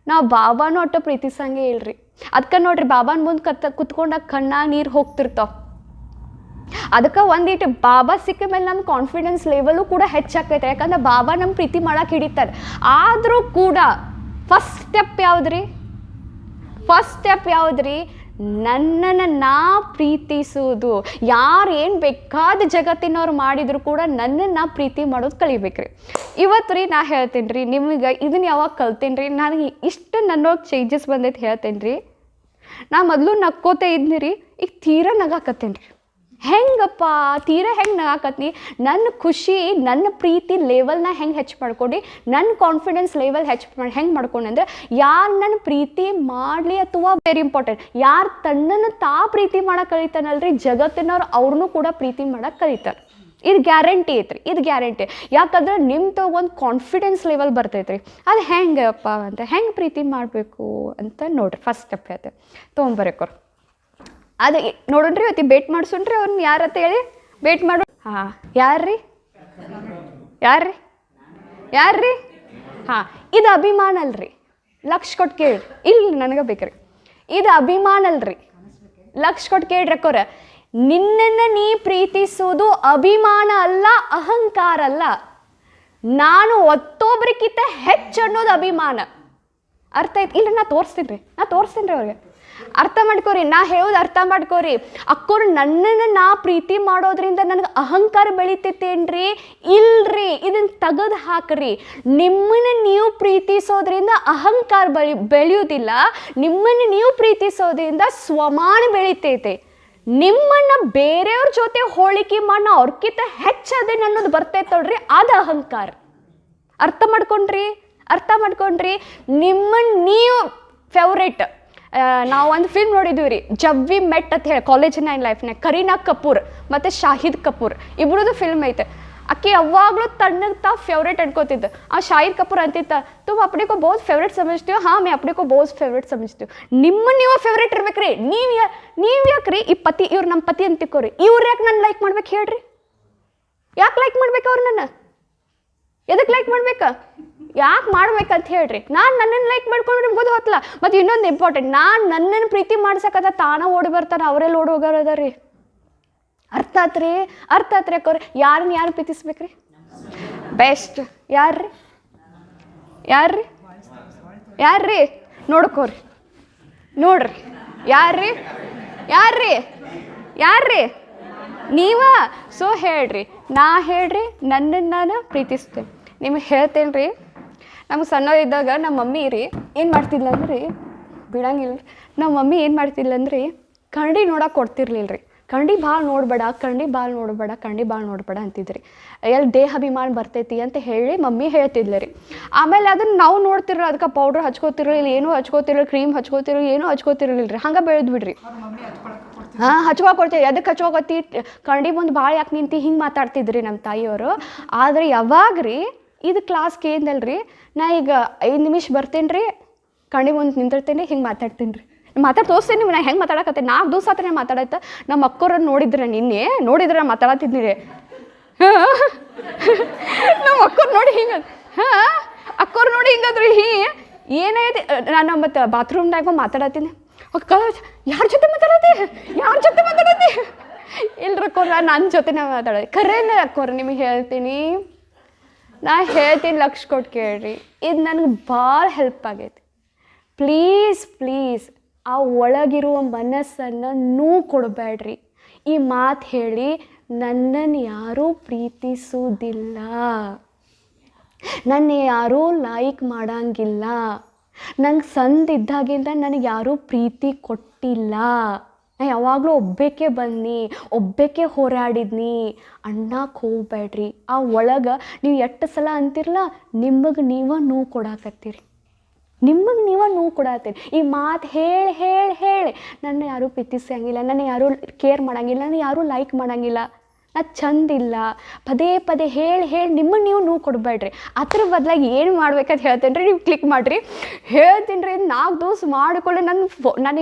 ನಾ ಬಾಬಾನು ಒಟ್ಟು ಪ್ರೀತಿಸಂಗೇ ಇಲ್ರಿ. ಅದಕ್ಕೆ ನೋಡ್ರಿ, ಬಾಬಾನ ಮುಂದೆ ಕುತ್ಕೊಂಡಾಗ ಕಣ್ಣಾಗ ನೀರು ಹೋಗ್ತಿರ್ತಾವ. ಅದಕ್ಕೆ ಒಂದಿಟ್ಟು ಬಾಬಾ ಸಿಕ್ಕ ಮೇಲೆ ನಮ್ಮ ಕಾನ್ಫಿಡೆನ್ಸ್ ಲೆವೆಲು ಕೂಡ ಹೆಚ್ಚಾಕೈತೆ. ಯಾಕಂದ್ರೆ ಬಾಬಾ ನಮ್ಮ ಪ್ರೀತಿ ಮಾಡಕ್ಕೆ ಹಿಡಿತಾರೆ. ಆದರೂ ಕೂಡ ಫಸ್ಟ್ ಸ್ಟೆಪ್ ಯಾವುದ್ರಿ, ನನ್ನನ್ನು ನಾ ಪ್ರೀತಿಸೋದು. ಯಾರು ಏನು ಬೇಕಾದ ಜಗತ್ತಿನವ್ರು ಮಾಡಿದ್ರು ಕೂಡ ನನ್ನನ್ನು ನಾ ಪ್ರೀತಿ ಮಾಡೋದು ಕಲಿಬೇಕ್ರಿ. ಇವತ್ತು ರೀ ನಾ ಹೇಳ್ತೇನೆ ರೀ ನಿಮಗೆ, ಇದನ್ನು ಯಾವಾಗ ಕಲ್ತೇನೆ ರೀ, ನನಗೆ ಇಷ್ಟು ನನ್ನೊಳಗೆ ಚೇಂಜಸ್ ಬಂದೈತೆ ಹೇಳ್ತೇನೆ ರೀ. ನಾ ಮೊದಲು ನಕ್ಕೋತೇ ಇದ್ನಿ ರೀ, ಈಗ ತೀರಾ ನಗಾಕತ್ತೇನೆ ರೀ. ಹೆಂಗಪ್ಪ ತೀರಾ ಹೆಂಗೆ ನಗಾಕತ್ನಿ, ನನ್ನ ಖುಷಿ ನನ್ನ ಪ್ರೀತಿ ಲೆವೆಲ್ನ ಹೆಂಗೆ ಹೆಚ್ಚು ಮಾಡ್ಕೊಂಡು, ನನ್ನ ಕಾನ್ಫಿಡೆನ್ಸ್ ಲೆವೆಲ್ ಹೆಂಗೆ ಮಾಡ್ಕೊಂಡು ಅಂದರೆ, ಯಾರು ನನ್ನ ಪ್ರೀತಿ ಮಾಡಲಿ, ಅಥವಾ ವೆರಿ ಇಂಪಾರ್ಟೆಂಟ್, ಯಾರು ತನ್ನನ್ನು ಪ್ರೀತಿ ಮಾಡೋಕೆ ಕಲಿತಾನಲ್ರಿ, ಜಗತ್ತಿನವ್ರು ಅವ್ರನ್ನೂ ಕೂಡ ಪ್ರೀತಿ ಮಾಡೋಕೆ ಕಲಿತಾರೆ. ಇದು ಗ್ಯಾರಂಟಿ ಐತ್ರಿ, ಇದು ಗ್ಯಾರಂಟಿ. ಯಾಕಂದ್ರೆ ನಿಮ್ದು ಒಂದು ಕಾನ್ಫಿಡೆನ್ಸ್ ಲೆವೆಲ್ ಬರ್ತೈತ್ರಿ. ಅದು ಹೆಂಗಪ್ಪ ಅಂತ, ಹೆಂಗೆ ಪ್ರೀತಿ ಮಾಡಬೇಕು ಅಂತ ನೋಡ್ರಿ. ಫಸ್ಟ್ ಸ್ಟೆಪ್ ಹೇಳ್ತೆ ತೊಗೊಂಬರಕೋರು. ಅದು ನೋಡೋಣ್ರಿ, ಇವತ್ತು ಬೇಟ್ ಮಾಡಿಸೋಣ್ರಿ ಅವ್ರನ್ನ. ಯಾರತ್ತ ಹೇಳಿ ಬೇಟ್ ಮಾಡೋ. ಹಾಂ, ಯಾರ್ರಿ ಹಾಂ, ಇದು ಅಭಿಮಾನ ಅಲ್ರಿ, ಲಕ್ಷ ಕೊಟ್ಟು ಕೇಳ್ರಿ. ಇಲ್ಲ ನನಗೆ ಬೇಕ್ರಿ, ಇದು ಅಭಿಮಾನ ಅಲ್ರಿ, ಲಕ್ಷ ಕೊಟ್ಟು ಕೇಳ್ರಿ ಅಕ್ಕೋರ. ನಿನ್ನನ್ನು ನೀ ಪ್ರೀತಿಸುವುದು ಅಭಿಮಾನ ಅಲ್ಲ, ಅಹಂಕಾರ ಅಲ್ಲ. ನಾನು ಒತ್ತೊಬ್ರಿಗಿಂತ ಹೆಚ್ಚು ಅನ್ನೋದು ಅಭಿಮಾನ. ಅರ್ಥ ಆಯ್ತು? ಇಲ್ಲ, ನಾ ತೋರಿಸ್ತೀನಿ ರೀ ಅವ್ರಿಗೆ. ಅರ್ಥ ಮಾಡ್ಕೋರಿ, ನಾ ಹೇಳೋದು ಅರ್ಥ ಮಾಡ್ಕೋರಿ. ಅಕ್ಕೋರು ನನ್ನನ್ನು ನಾ ಪ್ರೀತಿ ಮಾಡೋದ್ರಿಂದ ನನಗೆ ಅಹಂಕಾರ ಬೆಳಿತೈತೇನ್ರಿ? ಇಲ್ರಿ, ಇದನ್ನು ತೆಗೆದು ಹಾಕ್ರಿ. ನಿಮ್ಮನ್ನು ನೀವು ಪ್ರೀತಿಸೋದ್ರಿಂದ ಅಹಂಕಾರ ಬೆಳೆಯೋದಿಲ್ಲ. ನಿಮ್ಮನ್ನು ನೀವು ಪ್ರೀತಿಸೋದ್ರಿಂದ ಸ್ವಮಾನ ಬೆಳಿತೈತೆ. ನಿಮ್ಮನ್ನು ಬೇರೆಯವ್ರ ಜೊತೆ ಹೋಲಿಕೆ ಮಾಡಿ ಅವ್ರಕ್ಕಿಂತ ಹೆಚ್ಚದೇನು ಅನ್ನೋದು ಬರ್ತೈತೆ ನೋಡ್ರಿ, ಅದು ಅಹಂಕಾರ. ಅರ್ಥ ಮಾಡ್ಕೊಂಡ್ರಿ? ನಿಮ್ಮನ್ನು ನೀವು ಫೇವ್ರೇಟ್. ನಾವು ಒಂದು ಫಿಲ್ಮ್ ನೋಡಿದ್ವಿ ರೀ, ಜಬ್ ವಿ ಮೆಟ್ ಅಂತ ಹೇಳಿ, ಕಾಲೇಜಿನ ಲೈಫ್ನಾಗ ಕರೀನಾ ಕಪೂರ್ ಮತ್ತು ಶಾಹಿದ್ ಕಪೂರ್ ಇಬ್ಬರದು ಫಿಲ್ಮ್ ಐತೆ. ಅಕ್ಕಿ ಯಾವಾಗಲೂ ತಣ್ಣಗೆ ತಾ ಫೇವ್ರೇಟ್ ಅನ್ಕೋತಿದ್ದ. ಆ ಶಾಹಿದ್ ಕಪೂರ್ ಅಂತಿತ್ತ, तुम अपने को बहुत फेवरेट समझते हो, हाँ मैं अपने को बहुत फेवरेट समझती हूँ. ನಿಮ್ಮನ್ನು ನೀವು ಫೇವ್ರೇಟ್ ಇರ್ಬೇಕ್ರಿ. ನೀವು ಯಾಕ್ರಿ ಈ ಪತಿ, ಇವ್ರು ನಮ್ಮ ಪತಿ ಅಂತ ತಿಳ್ಕೋರಿ, ಇವ್ರು ಯಾಕೆ ನನ್ನ ಲೈಕ್ ಮಾಡ್ಬೇಕು ಹೇಳ್ರಿ? ಯಾಕೆ ಲೈಕ್ ಮಾಡ್ಬೇಕು ಅವ್ರು? ಎದಕ್ಕೆ ಲೈಕ್ ಮಾಡ್ಬೇಕಾ? ಯಾಕೆ ಮಾಡ್ಬೇಕಂತ ಹೇಳ್ರಿ. ನಾನು ನನ್ನನ್ನು ಲೈಕ್ ಮಾಡ್ಕೊಂಡ್ರೆ ನಿಮ್ಗೆ ಗೊತ್ತು ಹೊತ್ತಲ್ಲ. ಮತ್ತು ಇನ್ನೊಂದು ಇಂಪಾರ್ಟೆಂಟ್, ನಾನು ನನ್ನನ್ನು ಪ್ರೀತಿ ಮಾಡ್ಸಕತ್ತ ತಾನ ಓಡಿ ಬರ್ತಾರೆ, ಅವರೆಲ್ಲ ಓಡಿ ಹೋಗೋರದ ರೀ. ಅರ್ಥ ಆತ್ರಿ ಅಕ್ಕವ್ರಿ? ಯಾರು ಪ್ರೀತಿಸ್ಬೇಕ್ರಿ? ಬೆಸ್ಟ್ ಯಾರ್ರಿ ನೋಡ್ಕೋರಿ, ನೋಡ್ರಿ. ಯಾರ್ರಿ ನೀವ. ಸೊ ಹೇಳ್ರಿ, ನನ್ನನ್ನು ನಾನು ಪ್ರೀತಿಸ್ತೇನೆ. ನಿಮಗೆ ಹೇಳ್ತೇನೆ ರೀ, ನಮ್ಗೆ ಸಣ್ಣದಿದ್ದಾಗ ನಮ್ಮ ಮಮ್ಮಿ ರೀ ಏನು ಮಾಡ್ತಿದ್ಲ ಅಂದ್ರೆ, ಬಿಡಂಗಿಲ್ಲ, ನಮ್ಮ ಮಮ್ಮಿ ಏನು ಮಾಡ್ತಿದ್ಲಂದ್ರಿ, ಕನ್ನಡಿ ನೋಡಕ್ಕೆ ಕೊಡ್ತಿರ್ಲಿಲ್ಲ ರೀ. ಕನ್ನಡಿ ಭಾಳ ನೋಡಬೇಡ ಅಂತಿದ್ರಿ. ಎಲ್ಲಿ ದೇಹಾಭಿಮಾನ ಬರ್ತೈತಿ ಅಂತ ಹೇಳಿ ಮಮ್ಮಿ ಹೇಳ್ತಿದ್ಲ ರೀ. ಆಮೇಲೆ ಅದನ್ನು ನಾವು ನೋಡ್ತಿರೋ, ಅದಕ್ಕೆ ಪೌಡ್ರ್ ಹಚ್ಕೋತಿರಲಿಲ್ಲ, ಏನೂ ಹಚ್ಕೋತಿರಲಿಲ್ಲ, ಕ್ರೀಮ್ ಹಚ್ಕೋತಿರಲಿಲ್ಲ, ಏನೂ ಹಚ್ಕೋತಿರಲಿಲ್ಲ ರೀ. ಹಂಗೆ ಬೆಳೆದು ಬಿಡ್ರಿ. ಹಚ್ಕೊಳಕ್ಕೆ ಕೊಡ್ತೀವಿ. ಅದಕ್ಕೆ ಹಚ್ಕೋಕತ್ತಿ, ಕನ್ನಡಿ ಮುಂದೆ ಭಾಳ ಯಾಕೆ ನಿಂತು ಹಿಂಗೆ ಮಾತಾಡ್ತಿದ್ರಿ ನಮ್ಮ ತಾಯಿಯವರು. ಆದರೆ ಯಾವಾಗ ರೀ ಇದು ಕ್ಲಾಸ್ ಕೇಂದಲ್ರಿ, ನಾ ಈಗ 5 ನಿಮಿಷ ಬರ್ತೇನೆ ರೀ, ಕನ್ನಡಿ ಮುಂದೆ ನಿಂತಿರ್ತೇನೆ, ಹಿಂಗೆ ಮಾತಾಡ್ತೀನಿ ರೀ. ತೋರಿಸ್ತೀನಿ ನಾ ಹೆಂಗೆ ಮಾತಾಡಕತ್ತೆ. 4 ದಿವಸ ಆತ ಮಾತಾಡತ್ತ. ನಮ್ಮ ಅಕ್ಕೋರನ್ನು ನೋಡಿದ್ರೆ ಮಾತಾಡತ್ತಿದ್ನಿ ರೀ. ನಮ್ಮ ಅಕ್ಕೋರು ನೋಡಿ ಹಿಂಗದ್ರಿ. ಏನೈತಿ, ನಾನು ಮತ್ತು ಬಾತ್ರೂಮ್ನಾಗ ಮಾತಾಡತ್ತೀನಿ. ಯಾರ ಜೊತೆ ಮಾತಾಡತ್ತಿ? ಇಲ್ರಕ್ಕೋರ, ನನ್ನ ಜೊತೆನೇ ಮಾತಾಡೋದು. ಕರೇನ ಅಕ್ಕೋರ, ನಿಮಗೆ ಹೇಳ್ತೀನಿ, ಲಕ್ಷ ಕೊಟ್ಟು ಕೇಳ್ರಿ. ಇದು ನನಗೆ ಭಾಳ ಹೆಲ್ಪ್ ಆಗೈತಿ. ಪ್ಲೀಸ್ ಆ ಒಳಗಿರುವ ಮನಸ್ಸನ್ನು ನೋವು ಕೊಡಬೇಡ್ರಿ. ಈ ಮಾತು ಹೇಳಿ, ನನ್ನನ್ನು ಯಾರೂ ಪ್ರೀತಿಸುವುದಿಲ್ಲ, ನನ್ನ ಯಾರೂ ಲೈಕ್ ಮಾಡಂಗಿಲ್ಲ, ನಂಗೆ ಸಂದಿದ್ದಾಗಿಂದ ನನಗೆ ಯಾರೂ ಪ್ರೀತಿ ಕೊಟ್ಟಿಲ್ಲ, ನಾ ಯಾವಾಗಲೂ ಒಬ್ಬಾಕೆ ಬನ್ನಿ, ಒಬ್ಬಾಕೆ ಹೋರಾಡಿದ್ನಿ ಅನ್ನಕ್ಕೆ ಹೋಗ್ಬೇಡ್ರಿ. ಆ ಒಳಗೆ ನೀವು ಎಷ್ಟು ಸಲ ಅಂತಿರಲ್ಲ, ನಿಮಗೆ ನೀವೇ ನೋವು ಕೊಡಾಕತ್ತೀರಿ. ಈ ಮಾತು ಹೇಳಿ ನನ್ನ ಯಾರೂ ಪ್ರೀತಿಸಂಗಿಲ್ಲ, ನನ್ನ ಯಾರೂ ಕೇರ್ ಮಾಡಂಗಿಲ್ಲ, ನನ್ನ ಯಾರೂ ಲೈಕ್ ಮಾಡಂಗಿಲ್ಲ, ನಾ ಚಂದಿಲ್ಲ, ಪದೇ ಹೇಳಿ ನಿಮಗೆ ನೀವು ನೋವು ಕೊಡಬೇಡ್ರಿ. ಅದ್ರ ಬದಲಾಗಿ ಏನು ಮಾಡ್ಬೇಕಂತ ಹೇಳ್ತೇನೆ ರೀ, ನೀವು ಕ್ಲಿಕ್ ಮಾಡಿರಿ. ಹೇಳ್ತೀನಿ ರೀ, 4 ದಿವಸ ಮಾಡಿಕೊಳ್ಳಿ. ನಾನು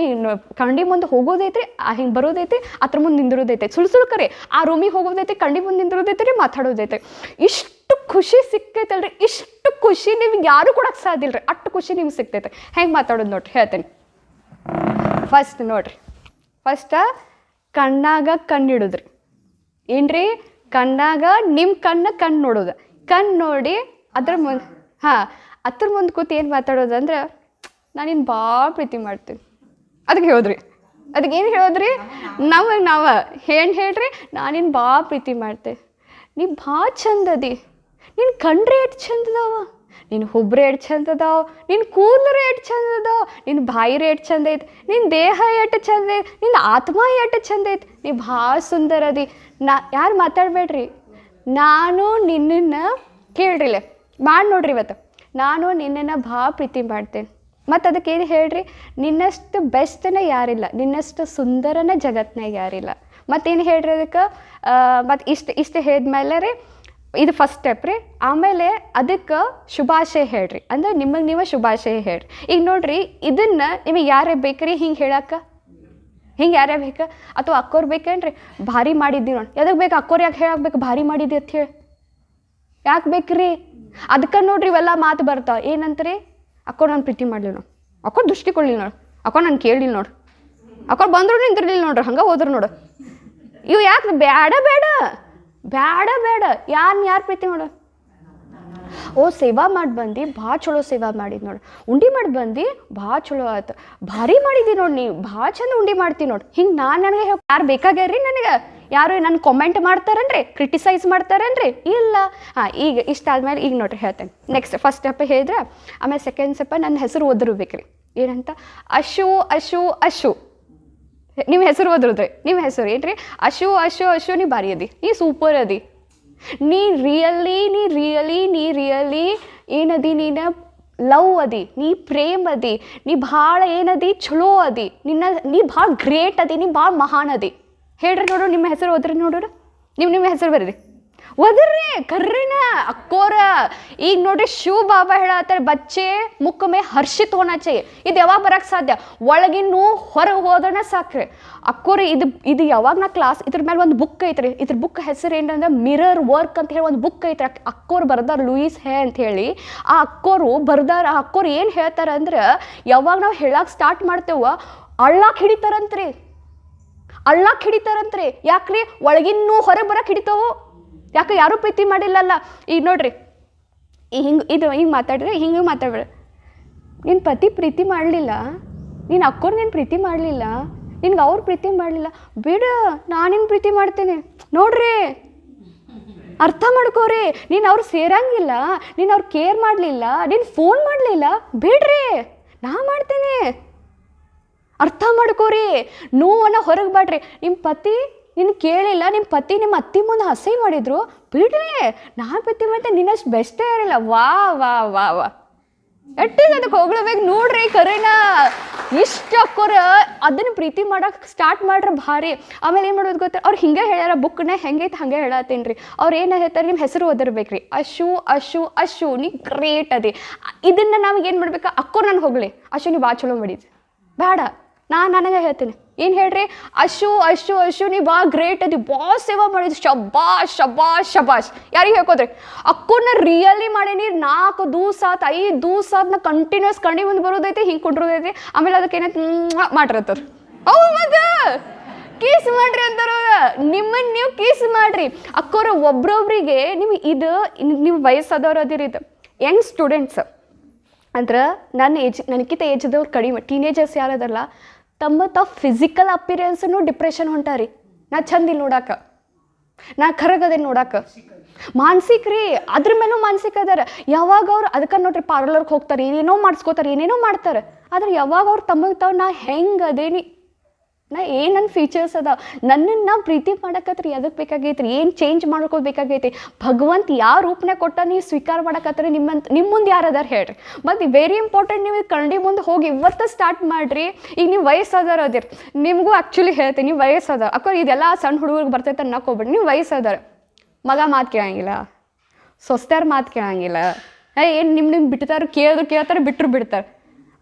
ಕನ್ನಡಿ ಮುಂದೆ ಹೋಗೋದೈತ್ರಿ, ಹಿಂಗೆ ಬರೋದೈತಿ, ಅದ್ರ ಮುಂದೆ ನಿಂದಿರೋದೈತೆ, ಸುಳ್ಕರಿ ಆ ರೂಮಿಗೆ ಹೋಗೋದೈತೆ, ಕನ್ನಡಿ ಮುಂದೆ ನಿಂದಿರೋದೈತೆ ರೀ, ಮಾತಾಡೋದೈತೆ. ಇಷ್ಟು ಖುಷಿ ಸಿಕ್ಕೈತಲ್ರಿ, ಇಷ್ಟು ಖುಷಿ ನಿಮ್ಗೆ ಯಾರು ಕೊಡೋಕ್ಕೆ ಸಾಧ್ಯ ಇಲ್ರಿ. ಅಷ್ಟು ಖುಷಿ ನಿಮ್ಗೆ ಸಿಗ್ತೈತೆ. ಹೆಂಗೆ ಮಾತಾಡೋದು ನೋಡ್ರಿ, ಹೇಳ್ತೇನೆ. ಫಸ್ಟ್ ಕಣ್ಣಾಗ ಕಣ್ಣಿಡೋದ್ರಿ. ಏನ್ರಿ? ಕಣ್ಣಾಗ ನಿಮ್ಮ ಕಣ್ಣು ನೋಡೋದು. ಕಣ್ಣು ನೋಡಿ ಅದ್ರ ಮುಂದೆ ಕೂತು ಏನು ಮಾತಾಡೋದು ಅಂದ್ರೆ, ನಾನು ನಿನ್ನ ಭಾಳ ಪ್ರೀತಿ ಮಾಡ್ತೀನಿ. ಅದಕ್ಕೆ ಹೇಳೋದ್ರಿ. ಅದಕ್ಕೇನು ಹೇಳೋದ್ರಿ? ನಾವು ಹೇಳ್ರಿ, ನಾನು ನಿನ್ನ ಭಾಳ ಪ್ರೀತಿ ಮಾಡ್ತೆ, ನೀ ಭಾಳ ಚಂದದಿ, ನಿನ್ನ ಕಣ್ರೆ ಎಷ್ಟು ಚಂದದವ, ನಿನ್ನ ಹುಬ್ರೆ ಎಷ್ಟು ಚಂದ ಅದಾವ, ನಿನ್ನ ಕೂದಲು ಎಷ್ಟು ಚಂದ ಅದಾವ, ನಿನ್ನ ಬಾಯಿರೆ ಎಷ್ಟು ಚಂದ ಐತಿ, ನಿನ್ನ ದೇಹ ಎಷ್ಟು ಚಂದ ಐತಿ, ನಿನ್ನ ಆತ್ಮ ಎಷ್ಟು ಚಂದ ಐತಿ, ನೀ ಭಾಳ ಸುಂದರ ಅದಿ. ಯಾರು ಮಾತಾಡಬೇಡ್ರಿ. ನಾನು ನಿನ್ನನ್ನು ಕೇಳ್ರಿಲ್ಲ ಮಾಡಿ ನೋಡ್ರಿ. ಇವತ್ತು ನಾನು ನಿನ್ನನ್ನು ಭಾಳ ಪ್ರೀತಿ ಮಾಡ್ತೇನೆ. ಮತ್ತು ಅದಕ್ಕೇನು ಹೇಳ್ರಿ, ನಿನ್ನಷ್ಟು ಬೆಸ್ಟನ್ನ ಯಾರಿಲ್ಲ, ನಿನ್ನಷ್ಟು ಸುಂದರನ ಜಗತ್ನಾಗ ಯಾರಿಲ್ಲ. ಮತ್ತೇನು ಹೇಳ್ರಿ ಅದಕ್ಕೆ? ಮತ್ತು ಇಷ್ಟು ಹೇಳಿದ್ಮೇಲೆ ರೀ, ಇದು ಫಸ್ಟ್ ಸ್ಟೆಪ್ ರೀ. ಆಮೇಲೆ ಅದಕ್ಕೆ ಶುಭಾಶಯ ಹೇಳ್ರಿ, ಅಂದ್ರೆ ನಿಮಗೆ ನೀವು ಶುಭಾಶಯ ಹೇಳ್ರಿ. ಈಗ ನೋಡ್ರಿ, ಇದನ್ನು ನಿಮಗೆ ಯಾರೇ ಬೇಕ್ರಿ ಹಿಂಗೆ ಹೇಳಕ್ಕೆ? ಹಿಂಗೆ ಯಾರೇ ಬೇಕಾ? ಅಥವಾ ಅಕ್ಕೋರು ಬೇಕೇನ್ರಿ? ಭಾರಿ ಮಾಡಿದ್ದೀವಿ ನೋಡಿ. ಎದಕ್ಕೆ ಬೇಕು? ಅಕ್ಕೋರು ಯಾಕೆ ಹೇಳಬೇಕು ಭಾರಿ ಮಾಡಿದ್ದಿ ಅಂತ ಹೇಳಿ? ಯಾಕೆ ಬೇಕ್ರಿ? ಅದಕ್ಕೆ ನೋಡ್ರಿ ಇವೆಲ್ಲ ಮಾತು ಬರ್ತಾವೆ. ಏನಂತ್ರಿ? ಅಕ್ಕೋರು ನಾನು ಪ್ರೀತಿ ಮಾಡಲಿ ನೋಡು, ಅಕ್ಕೋರು ದೃಷ್ಟಿ ಕೊಡಲಿಲ್ಲ ನೋಡು, ಅಕ್ಕೋರು ನಾನು ಕೇಳಲಿಲ್ಲ ನೋಡು, ಅಕ್ಕೋರು ಬಂದ್ರು ನಿಂತಿರ್ಲಿಲ್ಲ ನೋಡ್ರಿ, ಹಂಗೆ ಹೋದ್ರು ನೋಡು. ಇವು ಯಾಕೆ ಬೇಡ ಬೇಡ ಬೇಡ ಬೇಡ ಯಾರು ಪ್ರೀತಿ ಮಾಡು? ಓ ಸೇವಾ ಮಾಡಿ ಬಂದು ಭಾಳ ಚಲೋ ಸೇವಾ ಮಾಡಿದ್ ನೋಡು, ಉಂಡೆ ಮಾಡಿ ಬಂದು ಭಾಳ ಚಲೋ ಆಯ್ತು, ಭಾರಿ ಮಾಡಿದ್ದಿ ನೋಡಿ, ನೀವು ಭಾಳ ಚಂದ ಉಂಡೆ ಮಾಡ್ತೀವಿ ನೋಡಿ. ಹಿಂಗೆ ನನಗೆ ಯಾರು ಬೇಕಾಗ್ಯಾರ್ರಿ ನನಗೆ? ಯಾರು ನನ್ನ ಕಾಮೆಂಟ್ ಮಾಡ್ತಾರನ್ರಿ, ಕ್ರಿಟಿಸೈಸ್ ಮಾಡ್ತಾರನ್ರಿ? ಇಲ್ಲ. ಈಗ ಇಷ್ಟ ಆದ್ಮೇಲೆ ಈಗ ನೋಡ್ರಿ ಹೇಳ್ತೇನೆ. ನೆಕ್ಸ್ಟ್ ಫಸ್ಟ್ ಸ್ಟೆಪ್ ಹೇಳಿದ್ರೆ ಆಮೇಲೆ ಸೆಕೆಂಡ್ ಸ್ಟೆಪ್ ನನ್ನ ಹೆಸರು ಓದಿರ್ಬೇಕ್ರಿ. ಏನಂತ? ಅಶು ಅಶು ಅಶು. ನಿಮ್ಮ ಹೆಸರು ಓದಿದ್ರಿ, ನಿಮ್ಮ ಹೆಸರು ಏನ್ರಿ? ಅಶು ಅಶು ಅಶು. ನೀ ಭಾರಿ ಅದಿ, ನೀ ಸೂಪರ್ ಅದಿ, ನೀ ರಿಯಲಿ ಏನದಿ? ನೀನು ಲವ್ ಅದಿ, ನೀ ಪ್ರೇಮ್ ಅದಿ, ನೀ ಭಾಳ ಏನದಿ? ಚಲೋ ಅದಿ, ನೀ ಭಾಳ ಗ್ರೇಟ್ ಅದಿ, ನೀ ಭಾಳ ಮಹಾನ್ ಅದಿ. ಹೇಳ್ರಿ ನೋಡು, ನಿಮ್ಮ ಹೆಸರು ಓದ್ರಿ ನೋಡ್ರಿ. ನಿಮ್ಮ ಹೆಸರು ಬರೀರಿ, ಓದ್ರಿ ಕರ್ರಿನ ಅಕ್ಕೋರ. ಈಗ ನೋಡ್ರಿ ಶಿವ ಬಾಬಾ ಹೇಳತ್ತಾರೆ, ಬಚ್ಚೆ ಮುಖ ಮೇ ಹರ್ಷಿತ್ ಹೋನಾ ಚಾಹಿಯೆ. ಇದು ಯಾವಾಗ ಬರಕ್ಕೆ ಸಾಧ್ಯ? ಒಳಗಿನ್ನೂ ಹೊರಗೆ ಹೋದೋಣ ಸಾಕ್ರಿ ಅಕ್ಕೋರಿ. ಇದು ಯಾವಾಗ ನಾ ಕ್ಲಾಸ್ ಇದ್ರ ಮೇಲೆ ಒಂದು ಬುಕ್ ಐತ್ರಿ, ಇದ್ರ ಬುಕ್ ಹೆಸರು ಏನಂದ್ರೆ ಮಿರರ್ ವರ್ಕ್ ಅಂತ ಹೇಳಿ ಒಂದು ಬುಕ್ ಐತ್ರಿ. ಅಕ್ಕೋರು ಬರ್ದಾರ, ಲೂಯಿಸ್ ಹೇ ಅಂತ ಹೇಳಿ. ಆ ಅಕ್ಕೋರು ಬರ್ದಾರ. ಆ ಅಕ್ಕೋರು ಏನು ಹೇಳ್ತಾರ ಅಂದ್ರೆ, ಯಾವಾಗ ನಾವು ಹೇಳಕ್ಕೆ ಸ್ಟಾರ್ಟ್ ಮಾಡ್ತೇವ ಅಳ್ಳಾಕ್ ಹಿಡಿತಾರಂತ್ರಿ, ಯಾಕ್ರಿ? ಒಳಗಿನ್ನೂ ಹೊರಗೆ ಬರಕ್ಕೆ ಹಿಡಿತಾವು. ಯಾಕೆ? ಯಾರೂ ಪ್ರೀತಿ ಮಾಡಿಲ್ಲಲ್ಲ. ಈಗ ನೋಡ್ರಿ, ಹಿಂಗೆ ಮಾತಾಡಿದ್ರೆ ಹಿಂಗೆ ಮಾತಾಡ್ಬೇಡ. ನಿನ್ನ ಪತಿ ಪ್ರೀತಿ ಮಾಡಲಿಲ್ಲ, ನೀನು ಅಕ್ಕೋರು ನೀನು ಪ್ರೀತಿ ಮಾಡಲಿಲ್ಲ, ನಿನ್ಗೆ ಅವ್ರು ಪ್ರೀತಿ ಮಾಡಲಿಲ್ಲ, ಬಿಡು ನಾನಿನ್ನು ಪ್ರೀತಿ ಮಾಡ್ತೇನೆ. ನೋಡ್ರಿ, ಅರ್ಥ ಮಾಡ್ಕೋರಿ. ನೀನು ಅವ್ರು ಸೇರಂಗಿಲ್ಲ, ನೀನು ಅವ್ರು ಕೇರ್ ಮಾಡಲಿಲ್ಲ, ನೀನು ಫೋನ್ ಮಾಡಲಿಲ್ಲ, ಬಿಡ್ರಿ ನಾ ಮಾಡ್ತೇನೆ. ಅರ್ಥ ಮಾಡ್ಕೋರಿ. ನೋವನ್ನ ಹೊರಗೆ ಬಾಡ್ರಿ. ನಿಮ್ಮ ಪತಿ ನಿನ್ನ ಕೇಳಿಲ್ಲ, ನಿಮ್ಮ ಪತಿ ನಿಮ್ಮ ಅತ್ತಿ ಮುಂದೆ ಹಸಿ ಮಾಡಿದ್ರು, ಬಿಡ್ರಿ ನಾನು ಪ್ರೀತಿ ಮಾಡ್ತೇನೆ, ನಿನ್ನಷ್ಟು ಬೆಸ್ಟೇ ಇರಲ್ಲ. ವಾ ವಾ ವಾ ವಾ ಎಟ್ಟಿಗೆ ಅದಕ್ಕೆ ಹೋಗ್ಲೇಬೇಕು ನೋಡ್ರಿ. ಕರೆನ ಇಷ್ಟು ಅಕ್ಕೋರ ಅದನ್ನು ಪ್ರೀತಿ ಮಾಡೋಕೆ ಸ್ಟಾರ್ಟ್ ಮಾಡ್ರೆ ಭಾರಿ. ಆಮೇಲೆ ಏನು ಮಾಡೋದು ಗೊತ್ತಾ? ಅವ್ರು ಹಿಂಗೆ ಹೇಳ್ಯಾರ, ಬುಕ್ನ ಹೆಂಗೈತೆ ಹಾಗೆ ಹೇಳತ್ತೀನಿ ರೀ. ಅವ್ರು ಏನು ಹೇಳ್ತಾರೆ, ನಿಮ್ಮ ಹೆಸರು ಓದಿರ್ಬೇಕ್ರಿ. ಅಶು ಅಶು ಅಶು, ನೀ ಗ್ರೇಟ್ ಅದಿ. ಇದನ್ನು ನಮಗೆ ಏನು ಮಾಡ್ಬೇಕು? ಅಕ್ಕೋರು ನಾನು ಹೋಗಲಿ, ಅಶು ನೀ ಭಾಳ ಚಲೋ ಮಾಡಿದ್ವಿ, ಬೇಡ ನನಗೆ ಹೇಳ್ತೀನಿ. ಏನು ಹೇಳ್ರಿ? ಅಶು ಅಶು ಅಶು ನೀ ಭಾಳ ಗ್ರೇಟ್ ಅದಿ, ಭಾಳ ಸೇವಾ ಮಾಡಿದ್ವಿ, ಶಬಾಷ್ ಶಬಾಷ್ ಶಬಾಷ್. ಯಾರಿಗೆ ಹೇಳ್ಕೋದ್ರಿ? ಅಕ್ಕೋನ ರಿಯಲಿ ಮಾಡೇನಿ. 4 ದಿವಸ 5 ದಿವಸ ನಾ ಕಂಟಿನ್ಯೂಸ್ ಕಣ್ಣಿ ಮುಂದೆ ಬರೋದೈತಿ, ಹಿಂಗೆ ಕುಂಡ್ರೋದೈತಿ. ಆಮೇಲೆ ಅದಕ್ಕೆ ಏನೈತಿ ಮಾಡಿರತ್ತವ್ರು. ಹೌದು ಮತ್ತೆ ಕೀಸ್ ಮಾಡ್ರಿ ಅಂತಾರ. ನಿಮ್ಮನ್ನು ನೀವು ಕೀಸ್ ಮಾಡ್ರಿ. ಅಕ್ಕೋರು ಒಬ್ರೊಬ್ರಿಗೆ ನೀವು ವಯಸ್ಸಾದವ್ರು ಅದಿರಿ. ಇದು ಯಂಗ್ ಸ್ಟೂಡೆಂಟ್ಸ್ ಅಂದ್ರೆ ನನಗಿಂತ ಏಜ್ದವ್ರು ಕಡಿಮೆ, ಟೀನೇಜರ್ಸ್ ಯಾರದಲ್ಲ, ತಾವು ಫಿಸಿಕಲ್ ಅಪಿರೆನ್ಸನ್ನು ಡಿಪ್ರೆಷನ್ ಹೊಂಟಾರಿ. ನಾ ಚಂದ ಇಲ್ಲಿ ನೋಡಾಕ, ನಾ ಕರಗದೆ ನೋಡಾಕ. ಮಾನಸಿಕ ರೀ, ಅದ್ರ ಮೇಲೂ ಮಾನಸಿಕ ಅದಾರ. ಯಾವಾಗ ಅವ್ರು ಅದಕ್ಕೆ ನೋಡ್ರಿ ಪಾರ್ಲರ್ಗೆ ಹೋಗ್ತಾರೆ, ಏನೇನೋ ಮಾಡಿಸ್ಕೋತಾರೆ, ಏನೇನೋ ಮಾಡ್ತಾರೆ. ಆದ್ರೆ ಯಾವಾಗ ಅವ್ರು ತಮಗೆ ತಾವು ನಾ ಹೆಂಗೆ ಅದೇನಿ, ನಾ ಏನು ನನ್ನ ಫೀಚರ್ಸ್ ಅದ, ನನ್ನನ್ನು ಪ್ರೀತಿ ಮಾಡಕತ್ರಿ ಎದಕ್ಕೆ ಬೇಕಾಗೈತ್ರಿ, ಏನು ಚೇಂಜ್ ಮಾಡ್ಕೋಬೇಕಾಗೈತಿ, ಭಗವಂತ ಯಾವ ರೂಪನೇ ಕೊಟ್ಟ ನೀವು ಸ್ವೀಕಾರ ಮಾಡಕತ್ರಿ, ನಿಮ್ಮ ಮುಂದೆ ಯಾರು ಅದಾರ ಹೇಳ್ರಿ. ಮತ್ತು ವೆರಿ ಇಂಪಾರ್ಟೆಂಟ್, ನೀವು ಕನ್ನಡಿ ಮುಂದೆ ಹೋಗಿ ಇವತ್ತು ಸ್ಟಾರ್ಟ್ ಮಾಡಿರಿ. ಈಗ ನೀವು ವಯಸ್ಸಾದಾರ ಅದಿರಿ, ನಿಮಗೂ ಆ್ಯಕ್ಚುಲಿ ಹೇಳ್ತೀನಿ, ನೀವು ವಯಸ್ಸಾದಾರ ಅಕ್ಕ ಇದೆಲ್ಲ ಸಣ್ಣ ಹುಡುಗರಿಗೆ ಬರ್ತೈತೆ ಅನ್ನಕ್ಕೆ ಹೋಗ್ಬೇಡಿ. ನೀವು ವಯಸ್ಸಾದಾರ, ಮಗ ಮಾತು ಕೇಳಂಗಿಲ್ಲ, ಸೊಸ್ತಾರ ಮಾತು ಕೇಳಂಗಿಲ್ಲ, ಏನು ನಿಮ್ಮ ಬಿಡ್ತಾರೆ, ಕೇಳ್ತಾರೆ, ಬಿಡ್ತಾರೆ.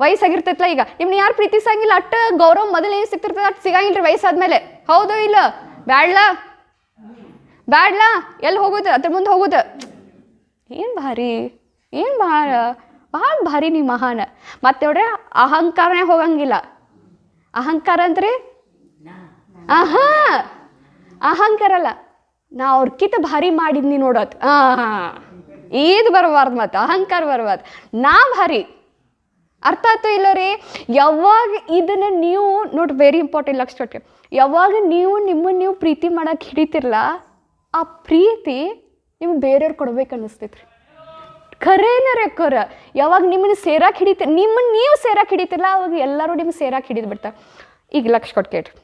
ವಯಸ್ಸಾಗಿರ್ತೈತಲ್ಲ, ಈಗ ನಿಮ್ನ ಯಾರು ಪ್ರೀತಿಸಂಗಿಲ್ಲ, ಅಟ್ಟ ಗೌರವ ಮೊದಲು ಏನು ಸಿಗ್ತಿರ್ತದೆ ಅಷ್ಟು ಸಿಗಂಗಿಲ್ಲ ರೀ ವಯಸ್ಸಾದ್ಮೇಲೆ. ಹೌದು ಇಲ್ಲ? ಬ್ಯಾಡ್ಲಾ ಎಲ್ಲಿ ಹೋಗೋದು? ಅದ್ರ ಮುಂದೆ ಹೋಗೋದು. ಏನು ಭಾಳ ಭಾರಿ ನೀವು ಮಹಾನ. ಮತ್ತೆ ನೋಡ್ರಿ ಅಹಂಕಾರನೇ ಹೋಗಂಗಿಲ್ಲ. ಅಹಂಕಾರ ಅಂದ್ರೆ ಅಹಂಕಾರ ಅಲ್ಲ, ನಾ ಅವ್ರಕ್ಕಿಂತ ಭಾರಿ ಮಾಡಿದ್ನಿ ನೋಡೋದು. ಇದು ಬರಬಾರ್ದು, ಮತ್ತೆ ಅಹಂಕಾರ ಬರಬಾರ್ದು. ನಾ ಭಾರಿ, ಅರ್ಥ ಆಯ್ತು ಇಲ್ಲ ರೀ? ಯಾವಾಗ ಇದನ್ನು ನೀವು ನೋಡಿ, ವೆರಿ ಇಂಪಾರ್ಟೆಂಟ್ ಲಕ್ಷ ಕೊಟ್ಟಿ, ಯಾವಾಗ ನಿಮ್ಮನ್ನು ನೀವು ಪ್ರೀತಿ ಮಾಡೋಕೆ ಹಿಡಿತಿರಲ್ಲ, ಆ ಪ್ರೀತಿ ನಿಮ್ಗೆ ಬೇರೆಯವ್ರು ಕೊಡ್ಬೇಕು ಅನ್ನಿಸ್ತೈತ್ರಿ. ಖರೇನರೇ ಕರ. ಯಾವಾಗ ನಿಮ್ಮನ್ನು ಸೇರಾಕೆ ಹಿಡಿತೀರಿ, ನಿಮ್ಮನ್ನು ನೀವು ಸೇರಾಕೆ ಹಿಡಿತಿರಲ್ಲ, ಅವಾಗ ಎಲ್ಲರೂ ನಿಮ್ಗೆ ಸೇರಾಕೆ ಹಿಡಿದು ಬಿಡ್ತಾರೆ. ಈಗ ಲಕ್ಷ ಕೊಟ್ಟು ಕೇಳ್ರಿ.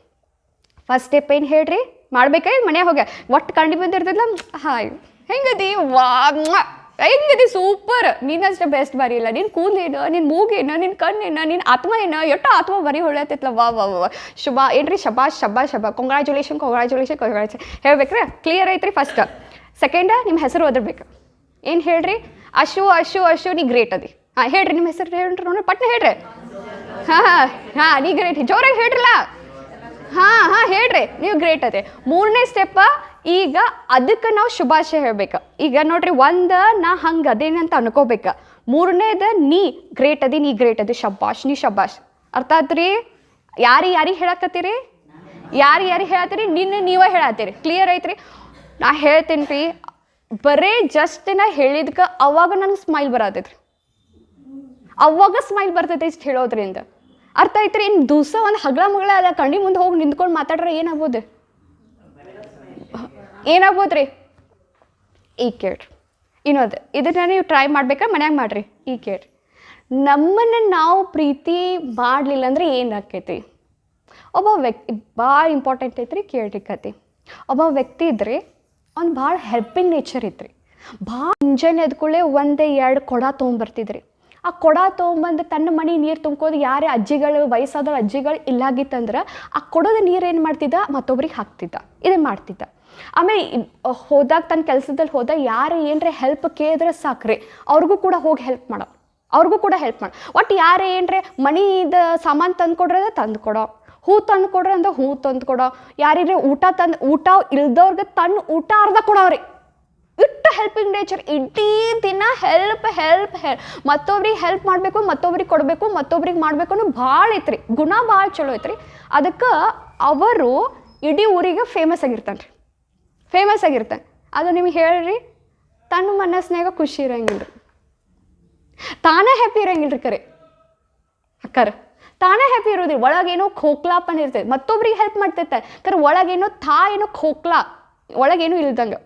ಫಸ್ಟ್ ಸ್ಟೆಪ್ ಏನು ಹೇಳ್ರಿ? ಮಾಡ್ಬೇಕಾ? ಈಗ ಮನೆ ಹೋಗ ಒಟ್ಟು ಕಂಡು ಬಂದಿರ್ತದಲ್ಲ, ಹಾಯ್ ಹೆಂಗದಿ, ಹೆಂಗದಿ, ಸೂಪರ್, ನೀನಷ್ಟೇ ಬೆಸ್ಟ್ ಬಾರಿ ಇಲ್ಲ. ನಿನ್ನ ಕೂದಲೇನು, ನಿನ್ನ ಮೂಗೇನು, ನಿನ್ನ ಕಣ್ಣೇನು, ನಿನ್ನ ಆತ್ಮ ಏನು, ಎಷ್ಟು ಆತ್ಮ ಬರೀ ಹೊಳ್ಯತ್ತೈತಲ್ಲ, ವಾ ಶುಭ ಏನ್ರಿ, ಶಬಾಷ್ ಕಂಗ್ರ್ಯಾಚುಲೇಷನ್ ಹೇಳ್ಬೇಕ್ರಿ. ಕ್ಲಿಯರ್ ಐತ್ರಿ? ಫಸ್ಟ್. ಸೆಕೆಂಡ್, ನಿಮ್ಮ ಹೆಸರು ಓದಿರ್ಬೇಕು. ಏನು ಹೇಳ್ರಿ? ಅಶು ಅಶು ಅಶು ನೀ ಗ್ರೇಟ್ ಅದಿ. ಹೇಳ್ರಿ ನಿಮ್ಮ ಹೆಸರು ಹೇಳ್ರಿ ನೋಡಿ, ಪಟ್ನ ಹೇಳ್ರಿ. ನೀ ಗ್ರೇಟ್, ಜೋರಾಗಿ ಹೇಳ್ರಲ್ಲ. ಹೇಳ್ರಿ, ನೀವು ಗ್ರೇಟ್ ಅದೇ. 3ನೇ ಸ್ಟೆಪ್ಪ, ಈಗ ಅದಕ್ಕೆ ನಾವು ಶುಭಾಶಯ ಹೇಳ್ಬೇಕು. ಈಗ ನೋಡ್ರಿ, ನಾ ಹಂಗೆ ಅದೇನಂತ ಅನ್ಕೋಬೇಕ. 3ನೇದ ನೀ ಗ್ರೇಟ್ ಅದಿ, ಶಬ್ಬಾಷ್, ನೀ ಶಬ್ಬಾಷ್. ಅರ್ಥ ಆತ್ರಿ? ಯಾರಿಗೆ ಹೇಳಕತ್ತೀರಿ? ಯಾರಿಗೆ ಹೇಳತ್ತೀರಿ ನೀವೇ ಹೇಳತ್ತೀರಿ. ಕ್ಲಿಯರ್ ಐತ್ರಿ? ನಾ ಹೇಳ್ತೀನಿ ರೀ, ಬರೇ ಜಸ್ಟ್ ನಾ ಹೇಳಿದ್ಕೆ ಅವಾಗ ನನಗೆ ಸ್ಮೈಲ್ ಬರತೈತ್ರಿ, ಅವಾಗ ಸ್ಮೈಲ್ ಬರ್ತೈತೆ ಇಷ್ಟು ಹೇಳೋದ್ರಿಂದ. ಅರ್ಥ ಐತ್ರಿ? ಇನ್ನು ದಿವಸ ಒಂದು ಹಗ್ಲ ಮಗಳ ಅಲ್ಲ ಕಣ್ಣಿ ಮುಂದೆ ಹೋಗಿ ನಿಂತ್ಕೊಂಡು ಮಾತಾಡ್ರೆ ಏನಾಗ್ಬೋದು? ಏನಾಗ್ಬೋದು ರೀ? ಈಗ ಕೇಳ್ರಿ ಇನ್ನೊಂದು, ಇದನ್ನ ನೀವು ಟ್ರೈ ಮಾಡ್ಬೇಕಾ ಮನ್ಯಾಗ ಮಾಡಿರಿ. ಈಗ ಕೇಳ್ರಿ, ನಮ್ಮನ್ನು ನಾವು ಪ್ರೀತಿ ಮಾಡಲಿಲ್ಲ ಅಂದರೆ ಏನಾಕೈತಿ? ಒಬ್ಬ ವ್ಯಕ್ತಿ ಭಾಳ ಇಂಪಾರ್ಟೆಂಟ್ ಐತ್ರಿ, ಕೇಳ್ರಿ ಕತೆ. ಒಬ್ಬ ವ್ಯಕ್ತಿ ಇದ್ರಿ, ಅವ್ನು ಭಾಳ ಹೆಲ್ಪಿಂಗ್ ನೇಚರ್ ಇದ್ರಿ. ಭಾಳ ಮುಂಜಾನೆ ಎದ್ಕೊಳ್ಳೆ 1-2 ಕೊಡ ತೊಗೊಂಬರ್ತಿದ್ರಿ. ಆ ಕೊಡ ತೊಗೊಂಬಂದು ತನ್ನ ಮನೆ ನೀರು ತುಂಬ್ಕೋದು, ಯಾರೇ ಅಜ್ಜಿಗಳು ವಯಸ್ಸಾದ ಅಜ್ಜಿಗಳು ಇಲ್ಲಾಗಿತ್ತಂದ್ರೆ ಆ ಕೊಡೋದ ನೀರು ಏನು ಮಾಡ್ತಿದ್ದ, ಮತ್ತೊಬ್ರಿಗೆ ಹಾಕ್ತಿದ್ದ, ಇದನ್ನು ಮಾಡ್ತಿದ್ದ. ಆಮೇಲೆ ಹೋದಾಗ ತನ್ನ ಕೆಲಸದಲ್ಲಿ ಹೋದಾಗ ಯಾರು ಏನರೇ ಹೆಲ್ಪ್ ಕೇಳಿದ್ರೆ ಸಾಕ್ರಿ, ಅವ್ರಿಗೂ ಕೂಡ ಹೋಗಿ ಹೆಲ್ಪ್ ಮಾಡೋ, ಒಟ್ಟು ಯಾರು ಏನರೇ ಮನೆಯಿಂದ ಸಾಮಾನು ತಂದುಕೊಡ್ರೆ ತಂದುಕೊಡೋ, ಹೂ ತಂದು ಕೊಡ್ರಿ ಅಂದ್ರೆ ಹೂ ತಂದು ಕೊಡೋ, ಯಾರಿದ್ರೆ ಊಟ ಇಲ್ದವ್ರಿಗೆ ತನ್ನ ಊಟ ಅರ್ಧ ಕೊಡೋರಿ. ಇಟ್ಟು ಹೆಲ್ಪಿಂಗ್ ನೇಚರ್, ಇಡೀ ದಿನ ಹೆಲ್ಪ್ ಮತ್ತೊಬ್ರಿಗೆ ಹೆಲ್ಪ್ ಮಾಡಬೇಕು, ಮತ್ತೊಬ್ರಿಗೆ ಕೊಡಬೇಕು, ಮತ್ತೊಬ್ರಿಗೆ ಮಾಡಬೇಕು ಅನ್ನೋ ಭಾಳ ಐತ್ರಿ, ಗುಣ ಭಾಳ ಚಲೋ ಐತ್ರಿ. ಅದಕ್ಕೆ ಅವರು ಇಡೀ ಊರಿಗೆ ಫೇಮಸ್ ಆಗಿರ್ತಾನೆ. ಅದು ನಿಮ್ಗೆ ಹೇಳ್ರಿ, ತನ್ನ ಮನಸ್ಸಿನಾಗ ಖುಷಿ ಇರಂಗಿಲ್ಲ ರೀ, ತಾನೇ ಹ್ಯಾಪಿ ಇರಂಗಿಲ್ಲ ರೀ. ಕರೆ ತಾನೇ ಹ್ಯಾಪಿ ಇರೋದಿಲ್ಲ, ಒಳಗೇನೋ ಖೋಕ್ಲಾಪನ್ ಇರ್ತೈತೆ, ಮತ್ತೊಬ್ರಿಗೆ ಹೆಲ್ಪ್ ಮಾಡ್ತೈತೆ, ಒಳಗೇನೋ ಖೋಕ್ಲಾ, ಒಳಗೇನೋ ಇಲ್ದಂಗೆ.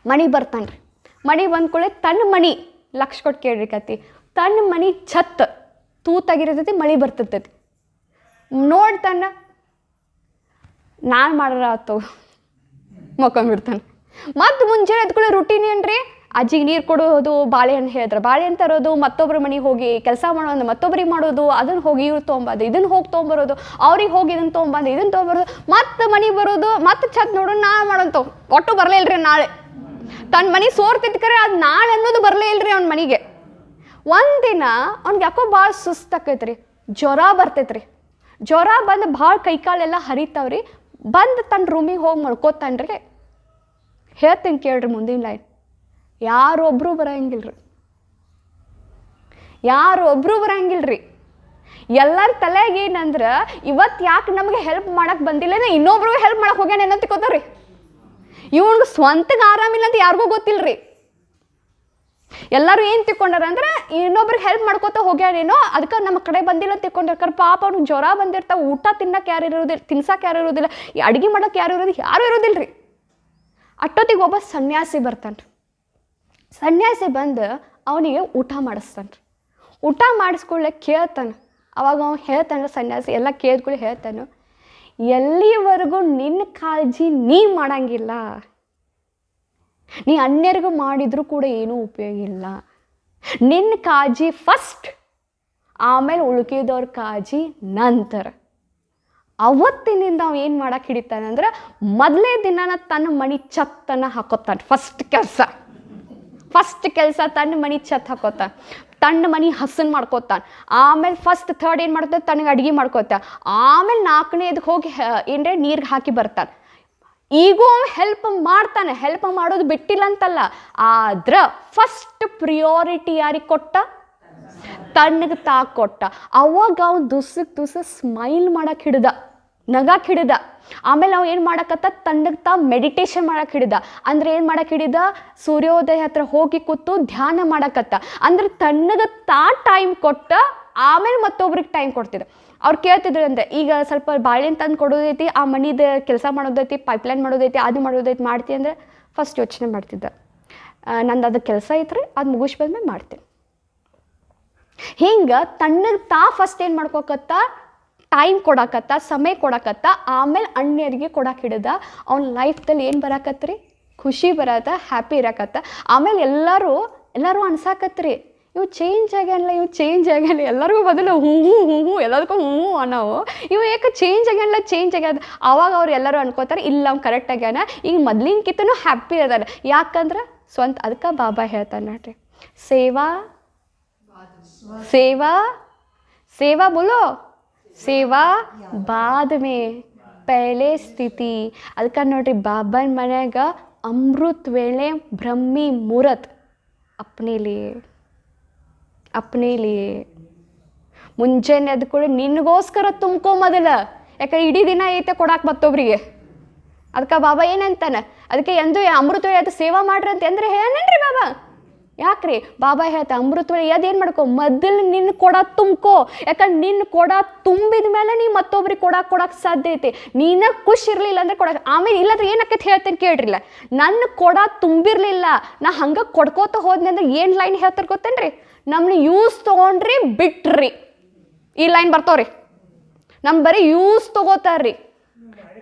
ಮಣಿ ಬರ್ತಾನೆ ರೀ, ಮಣಿ ಬಂದ್ಕೊಳ್ಳೆ ತನ್ನ ಮಣಿ ಲಕ್ಷ ಕೊಟ್ಟು ಕೇಳ್ರಿ ಕತ್ತಿ, ತನ್ನ ಮಣಿ ಛತ್ ತೂತಾಗಿರ್ತೈತಿ, ಮಳೆ ಬರ್ತೈತಿ. ನೋಡ್ತಾನ, ನಾನು ಮಾಡ್ರ ಆತು ಮಕ್ಕೊಂಡ್ಬಿಡ್ತಾನೆ. ಮತ್ತು ಮುಂಜಾನೆ ಎದ್ಕೊಳ್ಳೋ ರುಟೀನ್ ಏನ್ರಿ, ಅಜ್ಜಿಗೆ ನೀರು ಕೊಡೋದು, ಬಾಳೆಹಣ್ಣು ಹೇಳಿದ್ರೆ ಬಾಳೆಹಣ್ಣು ತರೋದು, ಮತ್ತೊಬ್ಬರ ಮನೆಗೆ ಹೋಗಿ ಕೆಲಸ ಮಾಡೋದು, ಮತ್ತೊಬ್ರಿಗೆ ಮಾಡೋದು, ಅದನ್ನು ಹೋಗಿ ಇವ್ರು ತೊಗೊಂಬಂದು ಇದನ್ನು ಹೋಗಿ ತೊಗೊಂಬರೋದು, ಅವ್ರಿಗೆ ಹೋಗಿ ಇದನ್ನು ತೊಗೊಂಬಂದು ಇದನ್ನು ತೊಗೊಂಬರೋದು, ಮತ್ತೆ ಮನೆಗೆ ಬರೋದು, ಮತ್ತೆ ಛತ್ ನೋಡೋದು, ನಾಳೆ ಮಾಡೋಂತ ಒಟ್ಟು ಬರಲೇ ಇಲ್ರಿ. ನಾಳೆ ತನ್ನ ಮನೆ ಸೋರ್ತಿದ್ಕರೆ ಅದು ನಾಳೆ ಅನ್ನೋದು ಬರಲೇ ಇಲ್ರಿ ಅವ್ನ ಮನೆಗೆ. ಒಂದಿನ ಅವ್ನಿಗೆ ಯಾಕೋ ಭಾಳ ಸುಸ್ತಾಕೈತ್ರಿ, ಜ್ವರ ಬರ್ತೈತ್ರಿ. ಜ್ವರ ಬಂದು ಭಾಳ ಕೈಕಾಲೆಲ್ಲ ಹರಿತಾವ್ರಿ. ಬಂದು ತನ್ನ ರೂಮಿಗೆ ಹೋಗಿ ಮಲ್ಕೋತಾನ್ರಿ. ಹೇಳ್ತೀನಿ ಕೇಳ್ರಿ ಮುಂದಿನ ಲೈನ್, ಯಾರೊಬ್ಬರು ಬರಂಗಿಲ್ರಿ, ಎಲ್ಲರ ತಲೆಗೆ ಏನಂದ್ರೆ ಇವತ್ತು ಯಾಕೆ ನಮಗೆ ಹೆಲ್ಪ್ ಮಾಡಕ್ಕೆ ಬಂದಿಲ್ಲ, ಇನ್ನೊಬ್ರಿಗೂ ಹೆಲ್ಪ್ ಮಾಡಕ್ಕೆ ಹೋಗ್ಯಾನ ಏನಂತ ತಿಳ್ಕೊತಾವ್ರಿ. ಇವ್ನಿಗೆ ಸ್ವಂತಕ್ಕೆ ಆರಾಮಿಲ್ಲ ಅಂತ ಯಾರಿಗೂ ಗೊತ್ತಿಲ್ರಿ. ಎಲ್ಲರೂ ಏನು ತಿಳ್ಕೊಂಡಾರ ಅಂದ್ರೆ ಇನ್ನೊಬ್ರಿಗೆ ಹೆಲ್ಪ್ ಮಾಡ್ಕೋತ ಹೋಗ್ಯಾನೇನೋ, ಅದಕ್ಕೆ ನಮ್ಮ ಕಡೆ ಬಂದಿಲ್ಲ ಅಂತ ತಿಳ್ಕೊಂಡಿರ್ತಾರೆ. ಪಾಪ ಅವ್ನಿಗೆ ಜ್ವರ ಬಂದಿರ್ತಾವೆ, ಊಟ ತಿನ್ನಕ್ಕೆ ಯಾರು ಇರೋದಿಲ್ಲ, ತಿನ್ಸಕ್ಕೆ ಯಾರು ಇರೋದಿಲ್ಲ, ಅಡುಗೆ ಮಾಡೋಕ್ಕೆ ಯಾರು ಇರೋದಿಲ್ಲ ರೀ. ಅಷ್ಟೊತ್ತಿಗೆ ಒಬ್ಬ ಸನ್ಯಾಸಿ ಬರ್ತಾನೆ. ಸನ್ಯಾಸಿ ಬಂದು ಅವನಿಗೆ ಊಟ ಮಾಡಿಸ್ತಾನೆ. ಊಟ ಮಾಡಿಸ್ಕೊಳ್ಳೆ ಕೇಳ್ತಾನೆ. ಅವಾಗ ಅವ್ನು ಹೇಳ್ತಾನೆ, ಸನ್ಯಾಸಿ ಎಲ್ಲ ಕೇಳ್ಕೊಳ್ಳಿ ಹೇಳ್ತಾನೆ, ಎಲ್ಲಿವರೆಗೂ ನಿನ್ನ ಕಾಳಜಿ ನೀ ಮಾಡಂಗಿಲ್ಲ, ನೀ ಅನ್ಯರಿಗೂ ಮಾಡಿದರೂ ಕೂಡ ಏನೂ ಉಪಯೋಗ ಇಲ್ಲ. ನಿನ್ನ ಕಾಳಜಿ ಫಸ್ಟ್, ಆಮೇಲೆ ಉಳ್ಕಿದವ್ರ ಕಾಳಜಿ ನಂತರ. ಅವತ್ತಿನಿಂದ ಅವ ಏನು ಮಾಡಕ್ಕೆ ಹಿಡಿತಾನೆ ಅಂದ್ರೆ, ಮೊದಲೇ ದಿನ ತನ್ನ ಮನೆ ಛತ್ತನ್ನು ಹಾಕೋತಾನೆ. ಫಸ್ಟ್ ಕೆಲಸ ತನ್ನ ಮನೆ ಛತ್ ಹಾಕೋತಾನೆ, ತನ್ನ ಮನೆ ಹಸನ್ ಮಾಡ್ಕೋತಾನೆ. ಆಮೇಲೆ ಥರ್ಡ್ ಏನು ಮಾಡ್ತಾನೆ, ತನಗೆ ಅಡುಗೆ ಮಾಡ್ಕೋತಾನೆ. ಆಮೇಲೆ 4ನೇದಕ್ಕೆ ಹೋಗಿ ಏನರೇ ನೀರಿಗೆ ಹಾಕಿ ಬರ್ತಾನೆ. ಈಗೂ ಹೆಲ್ಪ್ ಮಾಡ್ತಾನೆ, ಹೆಲ್ಪ್ ಮಾಡೋದು ಬಿಟ್ಟಿಲ್ಲ ಅಂತಲ್ಲ, ಆದ್ರೆ ಫಸ್ಟ್ ಪ್ರಿಯಾರಿಟಿ ಯಾರಿಗೆ ಕೊಟ್ಟ? ತಣ್ಣಗೆ ಕೊಟ್ಟ. ಅವಾಗ ಅವ್ನು ದಿವ್ಸ ಸ್ಮೈಲ್ ಮಾಡಕ್ಕೆ ಹಿಡ್ದ, ನಗಕ್ಕೆ ಹಿಡ್ದ. ಆಮೇಲೆ ನಾವು ಏನು ಮಾಡಕತ್ತ, ತಣ್ಣಗೆ ಮೆಡಿಟೇಷನ್ ಮಾಡಕ್ಕೆ ಹಿಡ್ದ. ಅಂದ್ರೆ ಏನು ಮಾಡಕ್ಕೆ ಹಿಡಿದ, ಸೂರ್ಯೋದಯ ಹತ್ರ ಹೋಗಿ ಕೂತು ಧ್ಯಾನ ಮಾಡಕತ್ತ. ಅಂದ್ರೆ ತಣ್ಣಗೆ ಟೈಮ್ ಕೊಟ್ಟ, ಆಮೇಲೆ ಮತ್ತೊಬ್ರಿಗೆ ಟೈಮ್ ಕೊಡ್ತಿದ್ದ. ಅವ್ರು ಕೇಳ್ತಿದ್ರು ಅಂತೆ, ಈಗ ಸ್ವಲ್ಪ ಬಾಳೆಹಣ್ಣು ತಂದು ಕೊಡೋದೈತಿ, ಆ ಮನಿದು ಕೆಲಸ ಮಾಡೋದೈತಿ, ಪೈಪ್ಲೈನ್ ಮಾಡೋದೈತಿ, ಅದು ಮಾಡೋದೈತಿ, ಮಾಡ್ತಿ ಅಂದರೆ ಫಸ್ಟ್ ಯೋಚನೆ ಮಾಡ್ತಿದ್ದ, ನಂದು ಅದು ಕೆಲಸ ಐತ್ರಿ, ಅದು ಮುಗಿಸ್ ಬಂದ್ಮೇಲೆ ಮಾಡ್ತೀನಿ. ಹಿಂಗೆ ತಣ್ಣಗೆ ಫಸ್ಟ್ ಏನು ಮಾಡ್ಕೋಕತ್ತ, ಟೈಮ್ ಕೊಡಕತ್ತ, ಸಮಯ ಕೊಡಕತ್ತ. ಆಮೇಲೆ ಅಣ್ಣಿಯರಿಗೆ ಕೊಡಕ್ಕೆ ಹಿಡಿದ. ಅವ್ನ ಲೈಫ್ದಲ್ಲಿ ಏನು ಬರಾಕತ್ರಿ, ಖುಷಿ ಬರತ್ತ, ಹ್ಯಾಪಿ ಇರಕತ್ತ. ಆಮೇಲೆ ಎಲ್ಲರೂ ಅನ್ಸಾಕತ್ರಿ, ಇವು ಚೇಂಜ್ ಆಗ್ಯಾನಲ್ಲ, ಎಲ್ಲರಿಗೂ ಬದಲು ಹ್ಞೂ ಎಲ್ಲದಕ್ಕೂ ಹ್ಞೂ ಅನ್ನೋವು, ಇವು ಯಾಕೆ ಚೇಂಜ್ ಆಗ್ಯಾದ. ಆವಾಗ ಅವ್ರು ಎಲ್ಲರೂ ಅನ್ಕೋತಾರೆ, ಇಲ್ಲ ಅವ್ನು ಕರೆಕ್ಟ್ ಆಗ್ಯಾನ, ಈಗ ಮೊದ್ಲಿನಕಿಂತನೂ ಹ್ಯಾಪಿ ಅದಾನ. ಯಾಕಂದ್ರೆ ಸ್ವಂತ. ಅದಕ್ಕೆ ಬಾಬಾ ಹೇಳ್ತಾನೆ ನೋಡ್ರಿ, ಸೇವಾ ಬೋಲೋ, ಸೇವಾ ಬಾದ್ ಮೇ ಪಹಲೆ ಸ್ಥಿತಿ. ಅದಕ್ಕೆ ನೋಡ್ರಿ, ಬಾಬಾನ ಮನ್ಯಾಗ ಅಮೃತ್ ವೇಳೆ ಬ್ರಹ್ಮಿ ಮುಹೂರ್ತ್ ಅಪ್ನೇ ಲಿಯೆ ಮುಂಜಾನೆ ಎದ್ಕೊಳ್ಳಿ ನಿನಗೋಸ್ಕರ ತುಂಬ್ಕೊಂಬದಲ್ಲ. ಯಾಕಂದ್ರೆ ಇಡೀ ದಿನ ಐತೆ ಕೊಡಾಕ್ ಮತ್ತೊಬ್ರಿಗೆ. ಅದಕ್ಕೆ ಬಾಬಾ ಏನಂತಾನೆ, ಅದಕ್ಕೆ ಎಂದು ಅಮೃತ ಅದು ಸೇವಾ ಮಾಡ್ರಿ ಅಂತ ಅಂದ್ರೆ ಹೇಳೇನ್ರಿ ಬಾಬಾ. ಯಾಕ್ರಿ ಬಾಬಾ ಹೇಳ್ತ ಅಮೃತ ಅದೇನು ಮಾಡ್ಕೊ, ಮೊದಲು ನಿನ್ನ ಕೊಡ ತುಂಬ್ಕೋ. ಯಾಕಂದ್ರೆ ನಿನ್ನ ಕೊಡ ತುಂಬಿದ ಮೇಲೆ ನೀ ಮತ್ತೊಬ್ರಿಗೆ ಕೊಡಕ್ಕೆ ಸಾಧ್ಯ ಐತಿ. ನೀನ ಖುಷಿ ಇರಲಿಲ್ಲ ಅಂದ್ರೆ ಕೊಡಕ್ಕೆ, ಆಮೇಲೆ ಇಲ್ಲಾಂದ್ರೆ ಏನಕ್ಕೈತೆ ಹೇಳ್ತೇನೆ ಕೇಳ್ರಿಲ್ಲ. ನನ್ನ ಕೊಡ ತುಂಬಿರ್ಲಿಲ್ಲ, ನಾ ಹಂಗೆ ಕೊಡ್ಕೋತ ಹೋದ್ನಿ ಅಂದ್ರೆ ಏನು ಲೈನ್ ಹೇಳ್ತಾರೆ ಗೊತ್ತೇನ್ರಿ, ನಮ್ಮನ್ನ ಯೂಸ್ ತೊಗೊಂಡ್ರಿ ಬಿಟ್ರಿ, ಈ ಲೈನ್ ಬರ್ತಾವ್ರಿ. ನಮ್ಮ ಬರೀ ಯೂಸ್ ತೊಗೋತಾರ್ರಿ.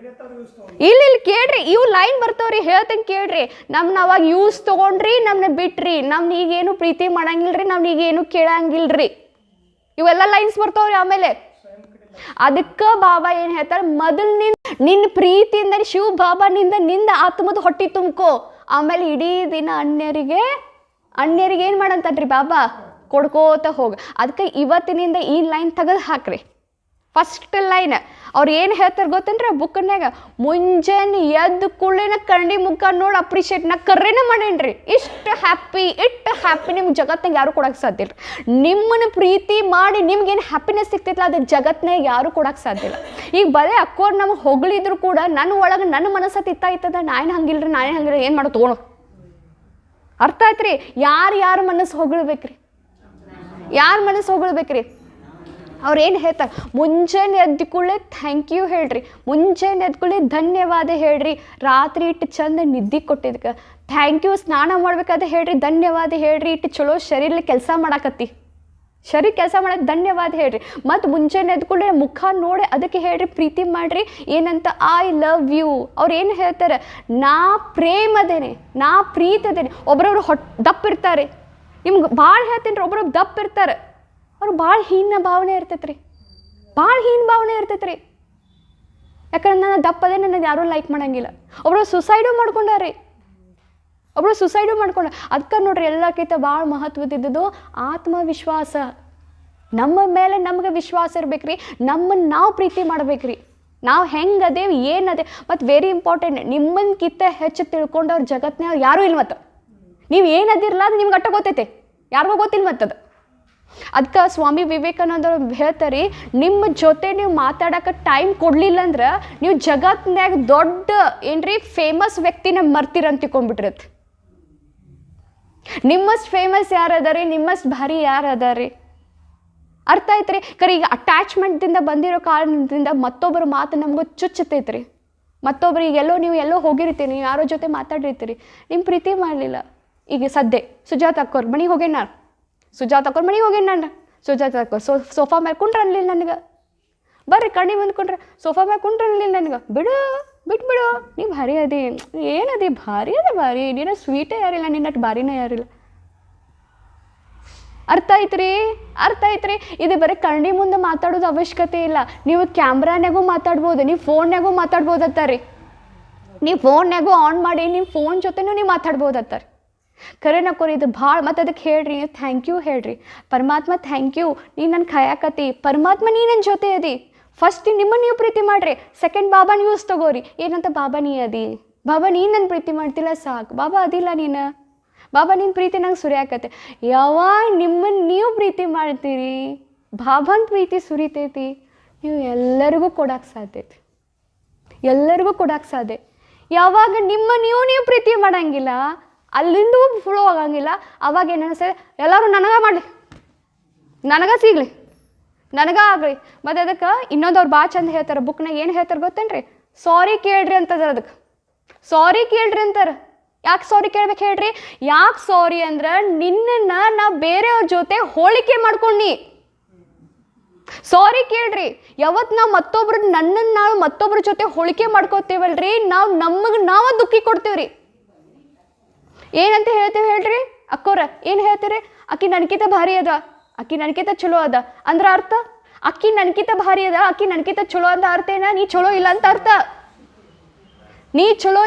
ಇಲ್ಲಿ ಕೇಳ್ರಿ, ಇವು ಲೈನ್ ಬರ್ತಾವ್ರಿ, ಹೇಳ್ತಂಗೆ ಕೇಳ್ರಿ. ನಮ್ಮನ್ನ ಅವಾಗ ಯೂಸ್ ತೊಗೊಂಡ್ರಿ, ನಮ್ಮನ್ನ ಬಿಟ್ರಿ, ನಮ್ನ ಈಗೇನು ಪ್ರೀತಿ ಮಾಡಂಗಿಲ್ರಿ, ನಮ್ನ ಈಗೇನು ಕೇಳಂಗಿಲ್ರಿ. ಇವೆಲ್ಲ ಲೈನ್ಸ್ ಬರ್ತಾವ್ರಿ. ಆಮೇಲೆ ಅದಕ್ಕೆ ಬಾಬಾ ಏನು ಹೇಳ್ತಾರೆ, ಮೊದಲು ನಿನ್ನ ಪ್ರೀತಿಯಿಂದ ಶಿವ ಬಾಬಾನಿಂದ ನಿಂದ ಆತ್ಮದ ಹೊಟ್ಟಿ ತುಂಬ್ಕೋ. ಆಮೇಲೆ ಇಡೀ ದಿನ ಅನ್ಯರಿಗೆ ಏನು ಮಾಡಂತನ್ರಿ ಬಾಬಾ, ಕೊಡ್ಕೋತ ಹೋಗ. ಅದಕ್ಕೆ ಇವತ್ತಿನಿಂದ ಈ ಲೈನ್ ತೆಗೆದು ಹಾಕ್ರಿ. ಫಸ್ಟ್ ಲೈನ್ ಅವ್ರು ಏನು ಹೇಳ್ತಾರೆ ಗೊತ್ತೇನ್ರಿ ಬುಕ್ನ್ಯಾಗ, ಮುಂಜಾನೆ ಎದ್ದು ಕೂಡಲೇನ ಕರಡಿ ಮುಖ ನೋಡಿ ಅಪ್ರಿಷಿಯೇಟ್ ನಾ ಕರ್ರೇನೆ ಮಾಡೇನ್ರಿ. ಇಷ್ಟು ಹ್ಯಾಪಿ ನಿಮ್ಗೆ ಜಗತ್ನಾಗ ಯಾರು ಕೊಡಕ್ಕೆ ಸಾಧ್ಯ ಇಲ್ಲ. ನಿಮ್ಮನ್ನು ಪ್ರೀತಿ ಮಾಡಿ ನಿಮ್ಗೇನು ಹ್ಯಾಪಿನೆಸ್ ಸಿಗ್ತೈತಲ್ಲ ಅದು ಜಗತ್ನಾಗ ಯಾರು ಕೊಡಕ್ಕೆ ಸಾಧ್ಯ ಇಲ್ಲ. ಈಗ ಬರೀ ಅಕ್ಕೋರು ನಮಗೆ ಹೊಗಳಿದ್ರು ಕೂಡ ನನ್ನ ಒಳಗೆ ನನ್ನ ಮನಸ್ಸು ತಿತ್ತಾಯ್ತದ, ನಾನೇನು ಹಂಗಿಲ್ರಿ ಏನು ಮಾಡೋ ತೊಗೊಳೋ. ಅರ್ಥ ಆಯ್ತು ರೀ? ಯಾರು ಮನಸ್ಸು ಹೊಗಳ್ಬೇಕ್ರಿ, ಯಾರು ಮನಸ್ಸು ಹೊಗಳ್ಬೇಕ್ರಿ? ಅವ್ರು ಏನು ಹೇಳ್ತಾರೆ, ಮುಂಜಾನೆ ಎದ್ದು ಕೂಡಲೇ ಥ್ಯಾಂಕ್ ಯು ಹೇಳ್ರಿ, ಮುಂಜಾನೆ ಎದ್ದು ಕೂಡಲೇ ಧನ್ಯವಾದ ಹೇಳ್ರಿ, ರಾತ್ರಿ ಇಟ್ಟು ಚಂದ ನಿದ್ದೆ ಕೊಟ್ಟಿದ್ದಕ್ಕೆ ಥ್ಯಾಂಕ್ ಯು, ಸ್ನಾನ ಮಾಡ್ಬೇಕಾದ್ರೆ ಹೇಳ್ರಿ ಧನ್ಯವಾದ ಹೇಳ್ರಿ, ಇಟ್ಟು ಚಲೋ ಶರೀರಲ್ಲಿ ಕೆಲಸ ಮಾಡಾಕತ್ತಿ, ಕೆಲಸ ಮಾಡೋದು ಧನ್ಯವಾದ ಹೇಳ್ರಿ. ಮತ್ತು ಮುಂಜಾನೆ ಎದ್ದು ಕೂಡಲೇ ಮುಖ ನೋಡಿ ಅದಕ್ಕೆ ಹೇಳ್ರಿ ಪ್ರೀತಿ ಮಾಡಿರಿ ಏನಂತ, ಐ ಲವ್ ಯು. ಅವ್ರು ಏನು ಹೇಳ್ತಾರೆ, ನಾ ಪ್ರೇಮದೇನೆ, ನಾ ಪ್ರೀತದೇನೆ. ಒಬ್ಬರೊಬ್ರು ದಪ್ಪ ಇರ್ತಾರೆ, ನಿಮ್ಗೆ ಭಾಳ ಹೇಳ್ತೀನಿ ರೀ, ಒಬ್ಬರೊಬ್ರು ದಪ್ಪ ಇರ್ತಾರೆ, ಅವ್ರು ಭಾಳ ಹೀನ ಭಾವನೆ ಇರ್ತೈತೆ ರೀ, ಯಾಕಂದ್ರೆ ನಾನು ದಪ್ಪದೇ ನನಗೆ ಯಾರೂ ಲೈಕ್ ಮಾಡಂಗಿಲ್ಲ. ಒಬ್ಬರು ಸುಸೈಡು ಮಾಡ್ಕೊಂಡಾರಿ, ಅದಕ್ಕೆ ನೋಡ್ರಿ ಎಲ್ಲಕ್ಕಿಂತ ಭಾಳ ಮಹತ್ವದಿದ್ದು ಆತ್ಮವಿಶ್ವಾಸ. ನಮ್ಮ ಮೇಲೆ ನಮ್ಗೆ ವಿಶ್ವಾಸ ಇರ್ಬೇಕ್ರಿ, ನಮ್ಮನ್ನು ನಾವು ಪ್ರೀತಿ ಮಾಡ್ಬೇಕ್ರಿ. ನಾವು ಹೆಂಗೆ ಅದೇವಿ ಏನದೇ. ಮತ್ತು ವೆರಿ ಇಂಪಾರ್ಟೆಂಟ್, ನಿಮ್ಮನ್ಕಿಂತ ಹೆಚ್ಚು ತಿಳ್ಕೊಂಡವ್ರ ಜಗತ್ನಾಗ ಯಾರೂ ಇಲ್ಲ. ಮತ್ತು ನೀವು ಏನದಿರಲ್ಲ ಅದು ನಿಮ್ಗೆ ಅಟ್ಟ ಗೊತ್ತೈತೆ, ಯಾರಿಗೂ ಗೊತ್ತಿಲ್ಲ ಮತ್ತದು. ಅದಕ್ಕೆ ಸ್ವಾಮಿ ವಿವೇಕಾನಂದರು ಹೇಳ್ತಾರೆ, ನಿಮ್ಮ ಜೊತೆ ನೀವು ಮಾತಾಡೋಕೆ ಟೈಮ್ ಕೊಡಲಿಲ್ಲ ಅಂದ್ರೆ ನೀವು ಜಗತ್ನಾಗ ದೊಡ್ಡ ಏನ್ರಿ ಫೇಮಸ್ ವ್ಯಕ್ತಿನ ಮರ್ತೀರಂತ ತಿಳ್ಕೊಂಡ್ಬಿಟ್ಟಿರತ್ತೆ. ನಿಮ್ಮಷ್ಟು ಫೇಮಸ್ ಯಾರು ಅದಾರಿ, ನಿಮ್ಮಷ್ಟು ಭಾರಿ ಯಾರು ಅದಾರಿ? ಅರ್ಥ ಆಯ್ತು ರೀ? ಕರೆ ಈಗ ಅಟ್ಯಾಚ್ಮೆಂಟ್ದಿಂದ ಬಂದಿರೋ ಕಾರಣದಿಂದ ಮತ್ತೊಬ್ಬರ ಮಾತು ನಮಗೂ ಚುಚ್ಚತೈತೆ ರೀ. ಮತ್ತೊಬ್ರು ಈಗ ನೀವು ಎಲ್ಲೋ ಹೋಗಿರ್ತೀರಿ, ನೀವು ಯಾರೋ ಜೊತೆ ಮಾತಾಡಿರ್ತೀರಿ, ನಿಮ್ಮ ಪ್ರೀತಿ ಮಾಡಲಿಲ್ಲ. ಈಗ ಸದ್ಯ ಸುಜಾತ ಅಕ್ಕೋರ್ ಮನೆಗೆ ಹೋಗೇನು ನಾನು, ಸುಜಾತ ಅಕ್ಕೋರ್ ಸೋಫಾ ಮೇಲೆ ಕುಂಡ್ರೆ ಅನ್ಲಿಲ್ಲ ನನಗೆ, ಬರ್ರಿ ಕಣ್ಣಿ ಬಂದ್ಕೊಂಡ್ರೆ ಸೋಫಾ ಮೇಲೆ ಕುಂಡ್ರೆ ಅನ್ಲಿಲ್ಲ ನನಗೆ, ಬಿಟ್ಬಿಡು ನೀ ಭಾರಿ ಅದಿ, ಏನದಿ ಭಾರಿ ನೀನು ಸ್ವೀಟೇ ಯಾರಿಲ್ಲ, ನಿನ್ನಟ್ಟು ಭಾರಿನೇ ಯಾರಿಲ್ಲ. ಅರ್ಥ ಆಯ್ತು ರೀ? ಇದು ಬರೀ ಕಣ್ಣಿ ಮುಂದೆ ಮಾತಾಡೋದು ಅವಶ್ಯಕತೆ ಇಲ್ಲ. ನೀವು ಕ್ಯಾಮ್ರಾನಾಗೂ ಮಾತಾಡ್ಬೋದು, ನೀವು ಫೋನ್ಯಾಗೂ ಮಾತಾಡ್ಬೋದತ್ತಾರಿ, ನೀವು ಫೋನ್ಯಾಗೂ ಆನ್ ಮಾಡಿ ನಿಮ್ಮ ಫೋನ್ ಜೊತೆನೂ ನೀವು ಮಾತಾಡ್ಬೋದತ್ತಾರೆ. ಖರೆ ನಕ್ಕೋರಿ ಇದು ಭಾಳ. ಮತ್ತು ಅದಕ್ಕೆ ಹೇಳ್ರಿ, ನೀವು ಥ್ಯಾಂಕ್ ಯು ಹೇಳ್ರಿ, ಪರಮಾತ್ಮ ಥ್ಯಾಂಕ್ ಯು, ನೀನು ನನ್ನ ಕಾಯಕತ್ತಿ, ಪರಮಾತ್ಮ ನೀ ನನ್ನ ಜೊತೆ ಅದಿ. ಫಸ್ಟ್ ನಿಮ್ಮನ್ನು ನೀವು ಪ್ರೀತಿ ಮಾಡಿರಿ, ಸೆಕೆಂಡ್ ಬಾಬಾ ಯೂಸ್ ತಗೋರಿ. ಏನಂತ, ಬಾಬಾ ನೀ ಅದಿ, ಬಾಬಾ ನೀನು ನನ್ನ ಪ್ರೀತಿ ಮಾಡ್ತಿಲ್ಲ ಸಾಕು, ಬಾಬಾ ಅದಿಲ್ಲ ನೀನು, ಬಾಬಾ ನಿನ್ನ ಪ್ರೀತಿ ನಂಗೆ ಸುರಿಯಾಕತ್ತೆ. ಯಾವಾಗ ನಿಮ್ಮನ್ನು ನೀವು ಪ್ರೀತಿ ಮಾಡ್ತೀರಿ, ಬಾಬಾನ ಪ್ರೀತಿ ಸುರಿತೈತಿ, ನೀವು ಎಲ್ಲರಿಗೂ ಕೊಡೋಕ್ಕೆ ಸಾಧ್ಯ. ಯಾವಾಗ ನೀವು ಪ್ರೀತಿ ಮಾಡಂಗಿಲ್ಲ, ಅಲ್ಲಿಂದೂ ಫ್ಲೋ ಆಗಂಗಿಲ್ಲ, ಅವಾಗ ಏನು ಅನಿಸ್ತದೆ, ಎಲ್ಲರೂ ನನಗೆ ಮಾಡಲಿ, ನನಗೆ ಸಿಗಲಿ, ನನಗೆ ಆಗಲಿ. ಮತ್ತು ಅದಕ್ಕೆ ಇನ್ನೊಂದು ಅವ್ರು ಭಾಳ ಚಂದ ಹೇಳ್ತಾರೆ ಬುಕ್ನಾಗ, ಏನು ಹೇಳ್ತಾರೆ ಗೊತ್ತೇನ್ರಿ, ಸಾರಿ ಕೇಳ್ರಿ ಅಂತದ. ಅದಕ್ಕೆ ಸಾರಿ ಕೇಳ್ರಿ ಅಂತಾರೆ. ಯಾಕೆ ಸಾರಿ ಕೇಳ್ಬೇಕು ಹೇಳ್ರಿ? ಯಾಕೆ ಸಾರಿ ಅಂದ್ರೆ ನಿನ್ನನ್ನು ನಾ ಬೇರೆಯವ್ರ ಜೊತೆ ಹೋಲಿಕೆ ಮಾಡ್ಕೊಂಡು ಸಾರಿ ಕೇಳ್ರಿ. ಯಾವತ್ತು ನಾವು ನನ್ನನ್ನು ಮತ್ತೊಬ್ರ ಜೊತೆ ಹೋಲಿಕೆ ಮಾಡ್ಕೋತೀವಲ್ರಿ, ನಾವು ದುಃಖಿ ಕೊಡ್ತೀವ್ರಿ. ಏನಂತ ಹೇಳ್ತೀವಿ ಹೇಳ್ರಿ ಅಕ್ಕೋರ, ಏನು ಹೇಳ್ತೀರಿ? ಅಕ್ಕಿ ನನ್ಕಿಂತ ಭಾರಿ ಅದ, ಅಕ್ಕಿ ನನ್ಕಿಂತ ಚಲೋ ಅದ ಅಂದ್ರೆ ಅರ್ಥ, ಅಕ್ಕಿ ನನ್ಕಿಂತ ಭಾರಿ ಅದ, ಅಕ್ಕಿ ನನ್ಕಿಂತ ಚಲೋ ಅಂತ ಅರ್ಥ ಏನ? ನೀ ಚಲೋ ಇಲ್ಲ ಅಂತ ಅರ್ಥ. ನೀ ಚಲೋ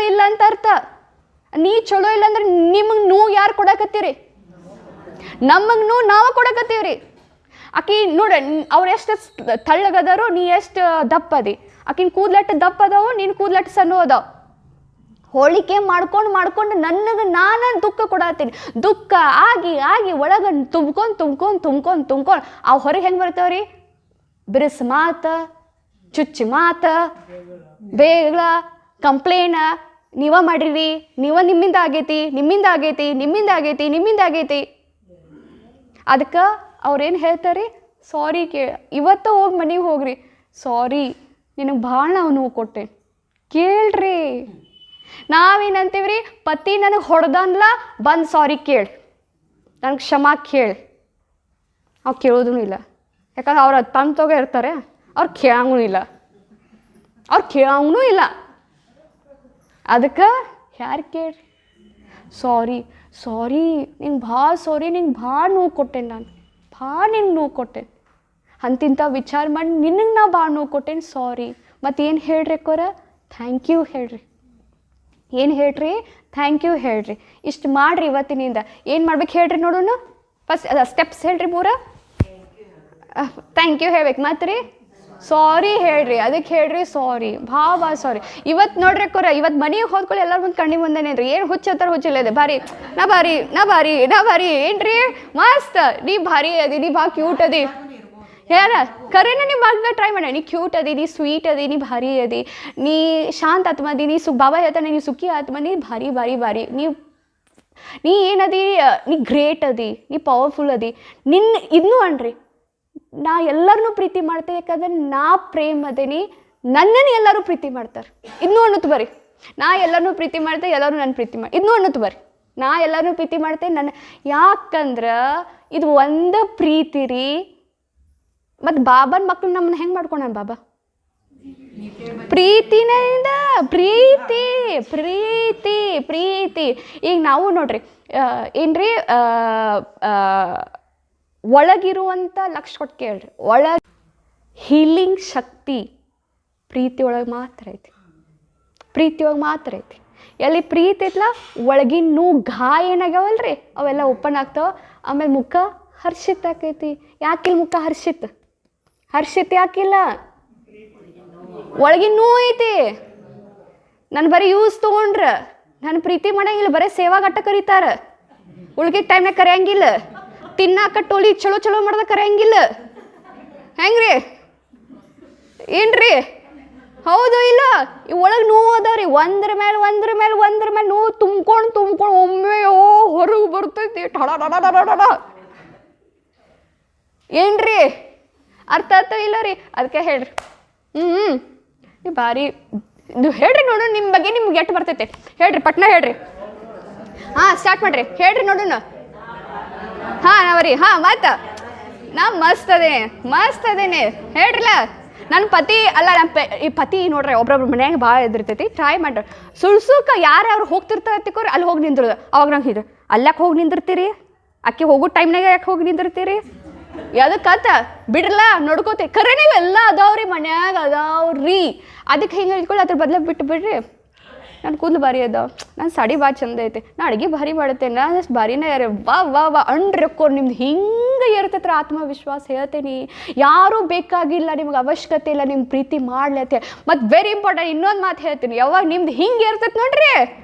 ಇಲ್ಲ ಅಂದ್ರೆ ನಿಮಗೆ ನೋವು ಯಾರು ಕೊಡಕತ್ತೀರಿ? ನಮಗೆ ನಾವು ಕೊಡಕತ್ತೀವ್ರಿ. ಆಕಿ ನೋಡ, ಅವ್ರು ಎಷ್ಟು ತಳ್ಳಗದಾರೋ, ನೀ ಎಷ್ಟು ದಪ್ಪ ಅದಿ. ಆಕಿನ ಕೂದ್ಲಟ್ಟು ದಪ್ಪ ಅದಾವು, ನೀನು ಕೂದ್ಲಟ್ಟು ಸಣ್ಣ ಅದಾವ. ಹೋಲಿಕೆ ಮಾಡ್ಕೊಂಡು ನಾನು ದುಃಖ ಕೊಡತ್ತೀನಿ. ದುಃಖ ಆಗಿ ಒಳಗೆ ತುಂಬ್ಕೊಂಡು ಆ ಹೊರಗೆ ಹೆಂಗೆ ಬರ್ತಾವ್ರಿ? ಬಿರುಸು ಮಾತು, ಚುಚ್ಚಿ ಮಾತ ಬೇಗ ಕಂಪ್ಲೇನ ನೀವ ಮಾಡಿರಿ, ನಿಮ್ಮಿಂದ ಆಗೈತಿ, ನಿಮ್ಮಿಂದ ಆಗೈತಿ, ನಿಮ್ಮಿಂದ ಆಗೈತಿ, ನಿಮ್ಮಿಂದ ಆಗೈತಿ. ಅದಕ್ಕೆ ಅವ್ರೇನು ಹೇಳ್ತಾರೆ, ಸಾರಿ ಇವತ್ತು ಹೋಗಿ ಮನೆಗೆ ಹೋಗ್ರಿ, ಸಾರಿ ನಿನಗೆ ಭಾಳ ನಾವು ನೋವು ಕೊಟ್ಟೆ. ಕೇಳ್ರಿ. ನಾವೇನಂತೀವ್ರಿ, ಪತಿ ನನಗೆ ಹೊಡೆದನ್ಲ ಬಂದು ಸಾರಿ ಕೇಳಿ, ನನಗೆ ಕ್ಷಮಾ ಕೇಳಿ. ಅವ್ರು ಕೇಳೋದೂ ಇಲ್ಲ. ಯಾಕಂದ್ರೆ ಅವ್ರು ತಂತೋಗ ಇರ್ತಾರೆ, ಅವ್ರು ಕೇಳಂಗೂ ಇಲ್ಲ, ಅದಕ್ಕೆ ಯಾರು ಕೇಳ್ರಿ, ಸಾರಿ ನಿಂಗೆ ಭಾಳ ಸಾರಿ, ನಿಂಗೆ ಭಾಳ ನೋವು ಕೊಟ್ಟೆನೆ, ನಾನು ಭಾಳ ನಿಂಗೆ ನೋವು ಕೊಟ್ಟೆನೆ, ಅಂತಿಂಥ ವಿಚಾರ ಮಾಡಿ ನಿನಗೆ ನಾ ಭಾಳ ನೋವು ಕೊಟ್ಟೇನೆ, ಸಾರಿ. ಮತ್ತು ಏನು ಹೇಳ್ರಿ ಅಕ್ಕೋರ, ಥ್ಯಾಂಕ್ ಯು ಹೇಳ್ರಿ. ಏನು ಹೇಳ್ರಿ, ಥ್ಯಾಂಕ್ ಯು ಹೇಳ್ರಿ. ಇಷ್ಟು ಮಾಡಿರಿ ಇವತ್ತಿನಿಂದ. ಏನು ಮಾಡ್ಬೇಕು ಹೇಳ್ರಿ ನೋಡೋಣ. ಫಸ್ಟ್ ಸ್ಟೆಪ್ಸ್ ಹೇಳ್ರಿ ಮೂರ. ಥ್ಯಾಂಕ್ ಯು ಹೇಳ್ಬೇಕು. ಮತ್ತು ರೀ ಸಾರಿ ಹೇಳ್ರಿ, ಅದಕ್ಕೆ ಹೇಳ್ರಿ ಸಾರಿ, ಭಾಳ ಸಾರಿ. ಇವತ್ತು ನೋಡ್ರಿ ಅಕ್ಕೋರ, ಇವತ್ತು ಮನೆಗೆ ಹೋದ್ಕೊಳ್ಳಿ ಎಲ್ಲರ ಮುಂದೆ ಕಣ್ಣಿ ಮುಂದೆನೇ ರೀ. ಏನು ಹುಚ್ಚತ್ತಾರ ಹುಚ್ಚಿಲ್ಲ ಇದೆ ಭಾರಿ, ನಾ ಭಾರಿ ಏನ್ರಿ ಮಸ್ತ್, ನೀ ಭಾರಿ ಅದಿ, ನೀ ಭಾಳ ಕ್ಯೂಟ್ ಅದಿ. ಯಾರ ಕರೆನ ನೀ ಭಾಗ ಟ್ರೈ ಮಾಡ. ನೀ ಕ್ಯೂಟ್ ಅದಿ, ನೀ ಸ್ವೀಟ್ ಅದಿ, ನೀ ಭಾರಿ ಅದಿ, ನೀ ಶಾಂತ ಆತ್ಮ ಅದಿ, ನೀ ಬಾಬಾ ಹೇಳ್ತಾನೆ ನೀ ಸುಖಿ ಆತ್ಮ, ನೀ ಭಾರಿ ನೀ ಏನದಿ, ನೀ ಗ್ರೇಟ್ ಅದಿ, ನೀ ಪವರ್ಫುಲ್ ಅದಿ. ಇನ್ನೂ ಅನ್ರಿ, ನಾ ಎಲ್ಲರನ್ನೂ ಪ್ರೀತಿ ಮಾಡ್ತೇವೆ, ಯಾಕಂದ್ರೆ ನಾ ಪ್ರೇಮ್ ಅದೇನಿ, ನನ್ನನ್ನು ಎಲ್ಲರೂ ಪ್ರೀತಿ ಮಾಡ್ತಾರೆ. ಇನ್ನೂ ಅನ್ನೋದು ಬರ್ರಿ, ನಾ ಎಲ್ಲರನ್ನೂ ಪ್ರೀತಿ ಮಾಡ್ತೆ, ಎಲ್ಲರೂ ನನ್ನ ಪ್ರೀತಿ ಮಾಡಿ. ಇನ್ನೂ ಅನ್ನೋದು ಬರ್ರಿ, ನಾ ಎಲ್ಲರನ್ನೂ ಪ್ರೀತಿ ಮಾಡ್ತೆ ನನ್ನ. ಯಾಕಂದ್ರೆ ಇದು ಒಂದು ಪ್ರೀತಿ ರೀ. ಮತ್ತು ಬಾಬನ ಮಕ್ಕಳು ನಮ್ಮನ್ನ ಹೆಂಗೆ ಮಾಡ್ಕೊಂಡ ಬಾಬಾ? ಪ್ರೀತಿನಿಂದ. ಪ್ರೀತಿ. ಈಗ ನಾವು ನೋಡ್ರಿ ಏನ್ರಿ, ಒಳಗಿರುವಂಥ ಲಕ್ಷ ಕೊಟ್ಟು ಕೇಳ್ರಿ, ಹೀಲಿಂಗ್ ಶಕ್ತಿ ಪ್ರೀತಿ ಒಳಗೆ ಮಾತ್ರ ಐತಿ. ಎಲ್ಲಿ ಪ್ರೀತಿ ಐತಲ್ಲ, ಒಳಗಿನ ನೋವು ಗಾಯ ಏನಾಗ್ಯಾವಲ್ರಿ ಅವೆಲ್ಲ ಓಪನ್ ಆಗ್ತಾವ. ಆಮೇಲೆ ಮುಖ ಹರ್ಷಿತ್ ಆಕೈತಿ. ಯಾಕಿಲ್ಲ ಮುಖ ಹರ್ಷಿತ್ ಯಾಕಿಲ್ಲ? ಒಳಗಿನ ನೋವು ಐತಿ. ನಾನು ಬರೀ ಯೂಸ್ ತೊಗೊಂಡ್ರೆ ನಾನು ಪ್ರೀತಿ ಮಾಡಂಗಿಲ್ಲ, ಬರೀ ಸೇವಾಗಟ್ಟ ಕರೀತಾರೆ. ಉಳ್ಗಿದ ಟೈಮ್ನಾಗ ಕರೆಯಂಗಿಲ್ಲ, ತಿನ್ನಾಕ ಟೋಲಿ ಚಲೋ ಮಾಡ್ದ ಕರೆಯಂಗಿಲ್ಲ. ಹೆಂಗ್ರಿ ಏನ್ರಿ? ಹೌದು ಇಲ್ಲ? ಈ ಒಳಗೆ ನೋವು ಅದಾವ್ರಿ, ಒಂದ್ರ ಮೇಲೆ ನೋವು ತುಂಬ್ಕೊಂಡು ಒಮ್ಮೆ ಹೊರಗೆ ಬರ್ತೈತಿ ಠಡ. ಏನ್ರಿ ಅರ್ಥ ಆಗ್ತಾವ ಇಲ್ಲ ರೀ? ಅದಕ್ಕೆ ಹೇಳ್ರಿ. ಭಾರಿ ಇದು ಹೇಳ್ರಿ ನೋಡೋಣ. ನಿಮ್ಮ ಬಗ್ಗೆ ನಿಮ್ಗೆ ಎಟ್ಟು ಬರ್ತೈತೆ ಹೇಳ್ರಿ, ಪಟ್ನ ಹೇಳ್ರಿ. ಸ್ಟಾರ್ಟ್ ಮಾಡ್ರಿ, ಹೇಳ್ರಿ ನೋಡೋಣ. ನಾವರಿ ಮಾತ ನಾ ಮಸ್ತ್ ಅದೇನೆ ಹೇಳ್ರಲ್ಲ. ನನ್ನ ಪತಿ ಅಲ್ಲ, ಈ ಪತಿ ನೋಡ್ರಿ ಒಬ್ರೊಬ್ರು ಮನ್ಯಾಗ ಭಾಳ ಎದಿರ್ತೈತಿ. ಟ್ರೈ ಮಾಡ್ರಿ, ಸುಳ್ಸುಕ ಯಾರು ಹೋಗ್ತಿರ್ತಾರೆ ತಿಕ್ಕೋರಿ ಅಲ್ಲಿ ಹೋಗಿ ನಿಂದ್ರದ. ಅವಾಗ ನಂಗೆ ಇದು ಅಲ್ಲಾಕೆ ಹೋಗಿ ನಿಂದಿರ್ತೀರಿ? ಅಕ್ಕಿ ಹೋಗೋ ಟೈಮ್ನಾಗ ಯಾಕೆ ಹೋಗಿ ನಿಂದಿರ್ತೀರಿ? ಯಾವ್ದಕ್ಕತ್ತ ಬಿಡ್ರಲ್ಲ, ನೋಡ್ಕೋತೀವಿ. ಖರೆ ನೀವು ಎಲ್ಲ ಅದಾವ್ರಿ ಮನ್ಯಾಗ ಅದಾವ್ರಿ. ಅದಕ್ಕೆ ಹಿಂಗೆ ಹೇಳ್ಕೊಳ್ಳಿ, ಅದ್ರ ಬದಲ ಬಿಟ್ಟು ಬಿಡ್ರಿ. ನನ್ನ ಕೂದಲು ಭಾರಿ ಅದಾವ, ನನ್ನ ಸಾಡಿ ಭಾಳ ಚಂದ ಐತೆ, ನಾ ಅಡುಗೆ ಭಾರಿ ಮಾಡುತ್ತೇನೆ, ನಾನು ಅಷ್ಟು ಭಾರಿನೇ ಯಾರು ವಾ ಅಣ್ರಕ್ಕೋರು. ನಿಮ್ದು ಹಿಂಗೆ ಇರ್ತೈತ್ರ ಆತ್ಮವಿಶ್ವಾಸ. ಹೇಳ್ತೇನೆ, ಯಾರೂ ಬೇಕಾಗಿಲ್ಲ, ನಿಮ್ಗೆ ಅವಶ್ಯಕತೆ ಇಲ್ಲ ನಿಮ್ಗೆ ಪ್ರೀತಿ ಮಾಡ್ಲತ್ತೆ. ಮತ್ತು ವೆರಿ ಇಂಪಾರ್ಟೆಂಟ್ ಇನ್ನೊಂದು ಮಾತು ಹೇಳ್ತೀನಿ, ಯಾವಾಗ ನಿಮ್ದು ಹಿಂಗೆ ಇರ್ತೈತೆ ನೋಡ್ರಿ,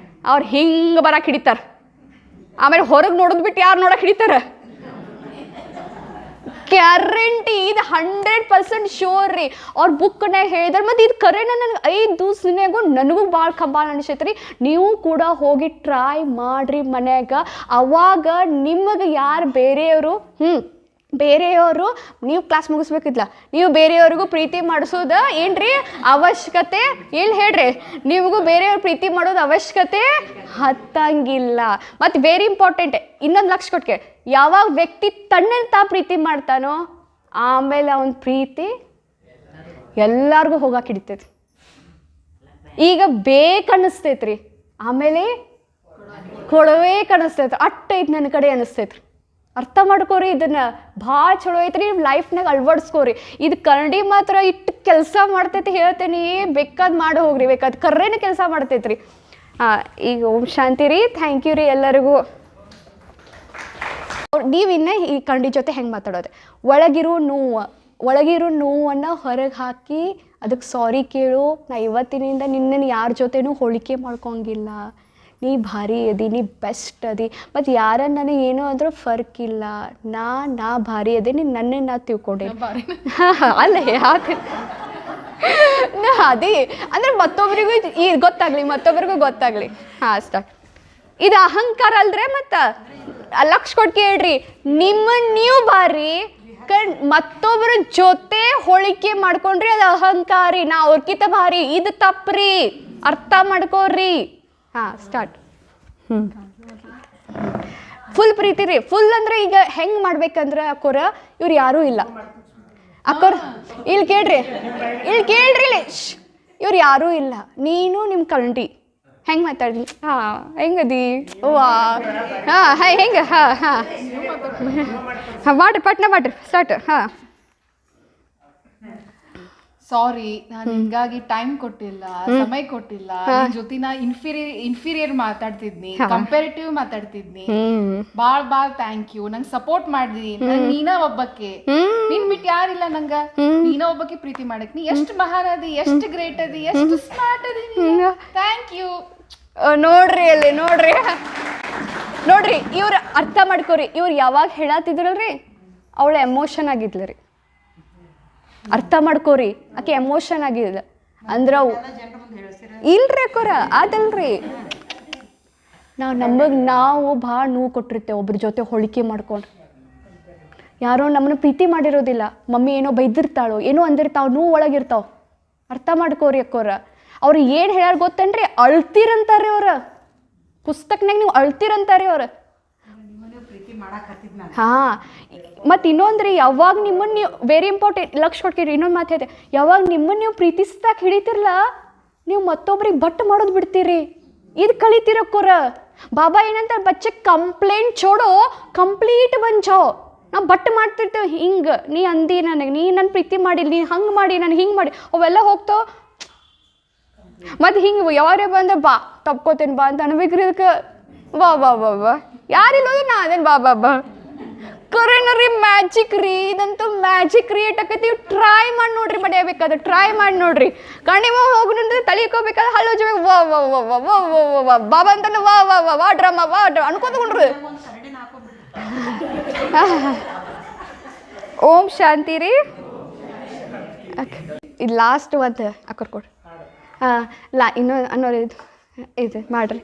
ಅವ್ರು ಹಿಂಗೆ ಬರಕ್ಕೆ ಹಿಡಿತಾರೆ. ಆಮೇಲೆ ಹೊರಗೆ ನೋಡೋದು ಬಿಟ್ಟು ಯಾರು ನೋಡಕ್ಕೆ ಹಿಡಿತಾರೆ? ಗ್ಯಾರಂಟಿ, ಇದು 100% ಶೋರ್ ರೀ. ಅವ್ರ ಬುಕ್ನಾಗ ಹೇಳಿದಾರೆ. ಮತ್ತು ಇದು ಕರೆನ ನನಗೆ 5 ದಿವಸನಾಗೂ ನನಗೂ ಭಾಳ ಕಂಬಾಲ್ ಅನಿಸೈತೆ ರೀ. ನೀವು ಕೂಡ ಹೋಗಿ ಟ್ರೈ ಮಾಡಿರಿ ಮನ್ಯಾಗ. ಅವಾಗ ನಿಮಗೆ ಯಾರು ಬೇರೆಯವರು ನೀವು ಕ್ಲಾಸ್ ಮುಗಿಸ್ಬೇಕಿದ್ಲ, ನೀವು ಬೇರೆಯವ್ರಿಗೂ ಪ್ರೀತಿ ಮಾಡಿಸೋದು ಏನ್ರಿ ಅವಶ್ಯಕತೆ ಏನು ಹೇಳ್ರಿ? ನಿಮಗೂ ಬೇರೆಯವ್ರು ಪ್ರೀತಿ ಮಾಡೋದು ಅವಶ್ಯಕತೆ ಹತ್ತಂಗಿಲ್ಲ. ಮತ್ತು ವೆರಿ ಇಂಪಾರ್ಟೆಂಟ್ ಇನ್ನೊಂದು ಲಕ್ಷ ಕೊಟ್ಕೆ, ಯಾವಾಗ ವ್ಯಕ್ತಿ ತನ್ನಂತ ಪ್ರೀತಿ ಮಾಡ್ತಾನೋ ಆಮೇಲೆ ಅವನ ಪ್ರೀತಿ ಎಲ್ಲರಿಗೂ ಹೋಗಕ್ಕೆ ಹಿಡಿತೈತಿ. ಈಗ ಬೇಕನ್ನಿಸ್ತೈತ್ರಿ, ಆಮೇಲೆ ಕೊಡಬೇಕನ್ನಿಸ್ತೈತಿ. ಅಟ್ಟೈತಿ ನನ್ನ ಕಡೆ ಅನ್ನಿಸ್ತೈತ್ರಿ. ಅರ್ಥ ಮಾಡ್ಕೋರಿ, ಇದನ್ನು ಭಾಳ ಚಲೋ ಐತ್ರಿ. ನಿಮ್ಮ ಲೈಫ್ನಾಗ ಅಳವಡಿಸ್ಕೋರಿ. ಇದು ಕನ್ನಡಿ ಮಾತ್ರ ಇಟ್ಟು ಕೆಲಸ ಮಾಡ್ತೈತಿ ಹೇಳ್ತೇನೆ. ಬೇಕಾದ್ ಮಾಡಿ ಹೋಗ್ರಿ, ಬೇಕಾದ ಕರ್ರೇನೆ ಕೆಲಸ ಮಾಡ್ತೈತ್ರಿ. ಈಗ ಓಂ ಶಾಂತಿ ರೀ. ಥ್ಯಾಂಕ್ ಯು ರೀ ಎಲ್ಲರಿಗೂ. ನೀವಿನ್ನ ಈ ಕನ್ನಡಿ ಜೊತೆ ಹೆಂಗೆ ಮಾತಾಡೋದು? ಒಳಗಿರೋ ನೋವನ್ನು ಹೊರಗೆ ಹಾಕಿ ಅದಕ್ಕೆ ಸಾರಿ ಕೇಳು. ನಾ ಇವತ್ತಿನಿಂದ ನಿನ್ನನ್ನು ಯಾರ ಜೊತೆನೂ ಹೋಲಿಕೆ ಮಾಡ್ಕೊಂಗಿಲ್ಲ. ನೀ ಭಾರಿ ಅದಿ, ನೀ ಬೆಸ್ಟ್ ಅದಿ. ಮತ್ತು ಯಾರನ್ನ ನನಗೆ ಏನೋ ಅಂದರೂ ಫರ್ಕ್ ಇಲ್ಲ. ನಾ ಭಾರಿ ಅದೇ, ನೀನು ನನ್ನನ್ನು ನಾ ತಿಳ್ಕೊಂಡೆ. ಅಲ್ಲ ಯಾಕೆ ಅದೇ ಅಂದ್ರೆ ಮತ್ತೊಬ್ರಿಗೂ ಗೊತ್ತಾಗ್ಲಿ ಹಾಂ ಸ್ಟಾರ್ಟ್. ಇದು ಅಹಂಕಾರ ಅಲ್ದ್ರೆ ಮತ್ತ ಲಕ್ಷ ಕೊಟ್ಟು ಕೇಳ್ರಿ, ನಿಮ್ಮನ್ನ ನೀವು ಬಾರಿ ಮತ್ತೊಬ್ಬರ ಜೊತೆ ಹೋಲಿಕೆ ಮಾಡ್ಕೊಂಡ್ರಿ ಅದು ಅಹಂಕಾರಿ, ನಾ ಅವ್ರಕಿತ ಭಾರಿ, ಇದು ತಪ್ಪ್ರಿ, ಅರ್ಥ ಮಾಡ್ಕೋರಿ. ಹಾಂ ಸ್ಟಾರ್ಟ್. ಫುಲ್ ಪ್ರೀತಿ ರೀ. ಫುಲ್ ಅಂದ್ರೆ ಈಗ ಹೆಂಗ್ ಮಾಡ್ಬೇಕಂದ್ರೆ ಅಕ್ಕೋರ ಇವ್ರು ಯಾರೂ ಇಲ್ಲ ಅಕ್ಕೋರ್, ಇಲ್ಲಿ ಕೇಳ್ರಿ ಇವ್ರು ಯಾರೂ ಇಲ್ಲ, ನೀನು ನಿಮ್ಮ ಕಂಟಿ ಹೆಂಗೆ ಮಾತಾಡ್ರಿ, ಹಾಂ ಹೆಂಗದಿ ವಾ ಹಾಂ ಹೆಂಗೆ ಹಾಂ ಮಾಡ್ರಿ ಪಟ್ನ ಮಾಡ್ರಿ ಸ್ಟಾರ್ಟ್. ಹಾಂ ಸಾರಿ, ನಾನು ಹಿಂಗಾಗಿ ಟೈಮ್ ಕೊಟ್ಟಿಲ್ಲ, ಸಮಯ ಕೊಟ್ಟಿಲ್ಲ, ನಿನ್ ಜೊತೆ ನಾ ಇನ್ಫೀರಿಯರ್ ಮಾತಾಡ್ತಿದ್ನಿ, ಕಂಪೇರಿಟಿವ್ ಮಾತಾಡ್ತಿದ್ನಿ. ಬಾಳ್ ಥ್ಯಾಂಕ್ ಯು, ನಂಗೆ ಸಪೋರ್ಟ್ ಮಾಡಿದ್ನಿ. ನೀನ ಒಬ್ಬಕ್ಕೆ, ನಿನ್ ಬಿಟ್ಟು ಯಾರಿಲ್ಲ ನಂಗ, ನೀನ ಒಬ್ಬಕ್ಕೆ ಪ್ರೀತಿ ಮಾಡಕ್. ನೀ ಎಷ್ಟು ಮಹಾನ್ ಅದಿ, ಎಷ್ಟು ಗ್ರೇಟ್ ಅದಿ, ಎಷ್ಟು ಸ್ಮಾರ್ಟ್ ಅದಿ, ಥ್ಯಾಂಕ್ ಯು. ನೋಡ್ರಿ ಇವ್ರ ಅರ್ಥ ಮಾಡ್ಕೋರಿ. ಇವ್ರು ಯಾವಾಗ ಹೇಳತ್ತಿದ್ರಲ್ರಿ ಅವಳ ಎಮೋಷನ್ ಆಗಿದ್ಲರಿ, ಅರ್ಥ ಮಾಡ್ಕೋರಿ. ಆಕೆ ಎಮೋಷನ್ ಆಗಿದ ಅಂದ್ರ ಇಲ್ರಿ ಅಕ್ಕೋರ ಅದಲ್ರಿ. ನಾವು ಭಾಳ ನೋವು ಕೊಟ್ಟಿರ್ತೇವೆ ಒಬ್ರ ಜೊತೆ ಹೋಲಿಕೆ ಮಾಡ್ಕೊಂಡು. ಯಾರೋ ನಮ್ಮನ್ನ ಪ್ರೀತಿ ಮಾಡಿರೋದಿಲ್ಲ, ಮಮ್ಮಿ ಏನೋ ಬೈದಿರ್ತಾಳೋ ಏನೋ ಅಂದಿರ್ತಾವ, ನೋವು ಒಳಗಿರ್ತಾವ. ಅರ್ಥ ಮಾಡ್ಕೋರಿ ಅಕ್ಕೋರ. ಅವ್ರು ಏನು ಹೇಳ್ಯಾರ ಗೊತ್ತೇನ್ರಿ, ಅಳ್ತೀರಂತಾರ್ರಿ ಅವ್ರ ಪುಸ್ತಕನಾಗ, ನೀವು ಅಳ್ತೀರಂತಾರ್ರಿ ಅವ್ರ. ಹಾಂ ಮತ್ತು ಇನ್ನೊಂದ್ರಿ, ಯಾವಾಗ ನಿಮ್ಮನ್ನು ನೀವು ವೆರಿ ಇಂಪಾರ್ಟೆಂಟ್ ಲಕ್ಷ ಕೊಡ್ತೀರಿ. ಇನ್ನೊಂದು ಮಾತು ಹೇಳ್ತೆ, ಯಾವಾಗ ನಿಮ್ಮನ್ನು ನೀವು ಪ್ರೀತಿಸ್ದಾಕ ಹಿಡಿತಿರಲ್ಲ, ನೀವು ಮತ್ತೊಬ್ರಿಗೆ ಬಟ್ ಮಾಡೋದು ಬಿಡ್ತೀರಿ. ಇದು ಕಲಿತಿರಕ್ಕೋರ. ಬಾಬಾ ಏನಂತ, ಬಚ್ಚೆ ಕಂಪ್ಲೇಂಟ್ ಚೋಡೋ ಕಂಪ್ಲೀಟ್ ಬಂಚೋ. ನಾವು ಬಟ್ ಮಾಡ್ತಿರ್ತೇವೆ, ಹಿಂಗೆ ನೀ ಅಂದಿ ನನಗೆ, ನೀ ನನ್ನ ಪ್ರೀತಿ ಮಾಡಿಲ್ಲ, ನೀ ಹಂಗೆ ಮಾಡಿ, ನಾನು ಹಿಂಗೆ ಮಾಡಿ, ಅವೆಲ್ಲ ಹೋಗ್ತಾವ. ಮತ್ತು ಹಿಂಗೆ ಯಾರೇ ಬಂದ್ರೆ ಬಾ ತಪ್ಕೋತೇನೆ ಬಾ ಅಂತ ಅನ್ಬೇಕ್ರಿ. ಇದಕ್ಕೆ ಬಾ ಯಾರಿಲ್ಲ ನಾ ಅದೇನು ಬಾ ಕರೆನರಿ ಮ್ಯಾಜಿಕ್ ರೀ. ಇದಂತೂ ಮ್ಯಾಜಿಕ್ ಕ್ರಿಯೇಟ್ ಆಕೈತಿ. ಟ್ರೈ ಮಾಡಿ ನೋಡ್ರಿ, ಬಡಿಯಬೇಕಾದ್ರೆ ಟ್ರೈ ಮಾಡಿ ನೋಡ್ರಿ. ಕಣ್ಣಿಮ ಹೋಗ್ನಂದ್ರೆ ತಳಿಕೋಬೇಕಾದ್ರೆ ಹಲೋ ಜೋ ವಾ ಬಾಬಾ ಅಂತಾನೆ ವಾ ಡ್ರಾಮ ಅನ್ಕೋತಕೊಂಡ್ರಿ. ಓಂ ಶಾಂತಿ ರೀ. ಇದು ಲಾಸ್ಟ್ ಒಂದು ಅಕ್ಕರ್ಕೊಡ್ರಿ. ಹಾಂ ಇನ್ನೊಂದು ಇದು ಮಾಡ್ರಿ.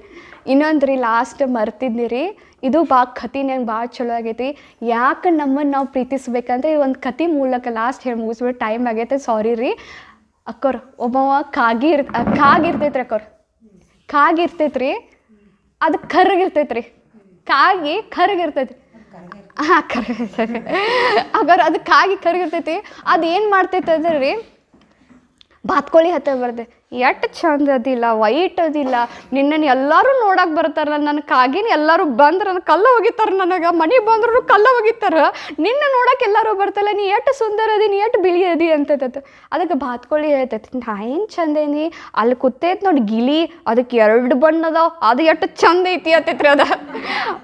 ಇನ್ನೊಂದು ರೀ ಲಾಸ್ಟ್ ಮರ್ತಿದ್ನಿ ರೀ. ಇದು ಕತೆ ನಂಗೆ ಭಾಳ ಚಲೋ ಆಗೈತಿ. ಯಾಕೆ ನಮ್ಮನ್ನು ನಾವು ಪ್ರೀತಿಸ್ಬೇಕಂದ್ರೆ ಈ ಒಂದು ಕತೆ ಮೂಲಕ ಲಾಸ್ಟ್ ಹೇಳಿ ಮುಗಿಸ್ಬಿಟ್ಟು ಟೈಮ್ ಆಗೈತೆ. ಸಾರಿ ರೀ ಅಕ್ಕೋರ್. ಒಬ್ಬವ ಕಾಗಿರ್ತೈತ್ರಿ ಅಕ್ಕೋರ್. ಕಾಗಿರ್ತೈತ್ರಿ, ಅದು ಕರ್ಗಿರ್ತೈತ್ರಿ. ಕಾಗಿ ಕರ್ಗಿರ್ತೈತಿ. ಹಾಂ ಕರ್ಗಿರ್ತೈತಿ ಅಕ್ಕೋರ್. ಅದು ಕಾಗಿ ಕರ್ಗಿರ್ತೈತಿ. ಅದು ಏನು ಮಾಡ್ತೈತೆ ಅಂದ್ರೆ ರೀ, ಬಾತ್ಕೋಳಿ ಹತ್ತ ಬರ್ದೆ, ಎಷ್ಟು ಚಂದ ಅದಿಲ್ಲ, ವೈಟ್ ಅದಿಲ್ಲ, ನಿನ್ನನ್ನು ಎಲ್ಲರೂ ನೋಡಕ್ಕೆ ಬರ್ತಾರಲ್ಲ, ನನ್ನ ಕಾಗಿನ ಎಲ್ಲರೂ ಬಂದ್ರೆ ನನ್ನ ಕಲ್ಲ ಒಗಿತಾರೆ, ನನಗೆ ಮನೆಗೆ ಬಂದ್ರು ಕಲ್ಲ ಒಗಿತಾರೆ, ನಿನ್ನ ನೋಡಕ್ಕೆ ಎಲ್ಲರೂ ಬರ್ತಾರಲ್ಲ, ನೀ ಎಷ್ಟು ಸುಂದರ ಅದಿ, ನೀ ಎಷ್ಟು ಬಿಳಿ ಅದಿ ಅಂತೈತೆ. ಅದಕ್ಕೆ ಬಾತ್ಕೋಳಿ ಹೇಳ್ತೈತಿ, ನಾ ಏನು ಚಂದ ಏನಿ, ಅಲ್ಲಿ ಕೂತೈತೆ ನೋಡಿ ಗಿಳಿ, ಅದಕ್ಕೆ 2 ಬಣ್ಣ ಅದಾವ, ಅದು ಎಷ್ಟು ಚಂದ ಐತಿ ಅಂತೈತ್ರಿ. ಅದು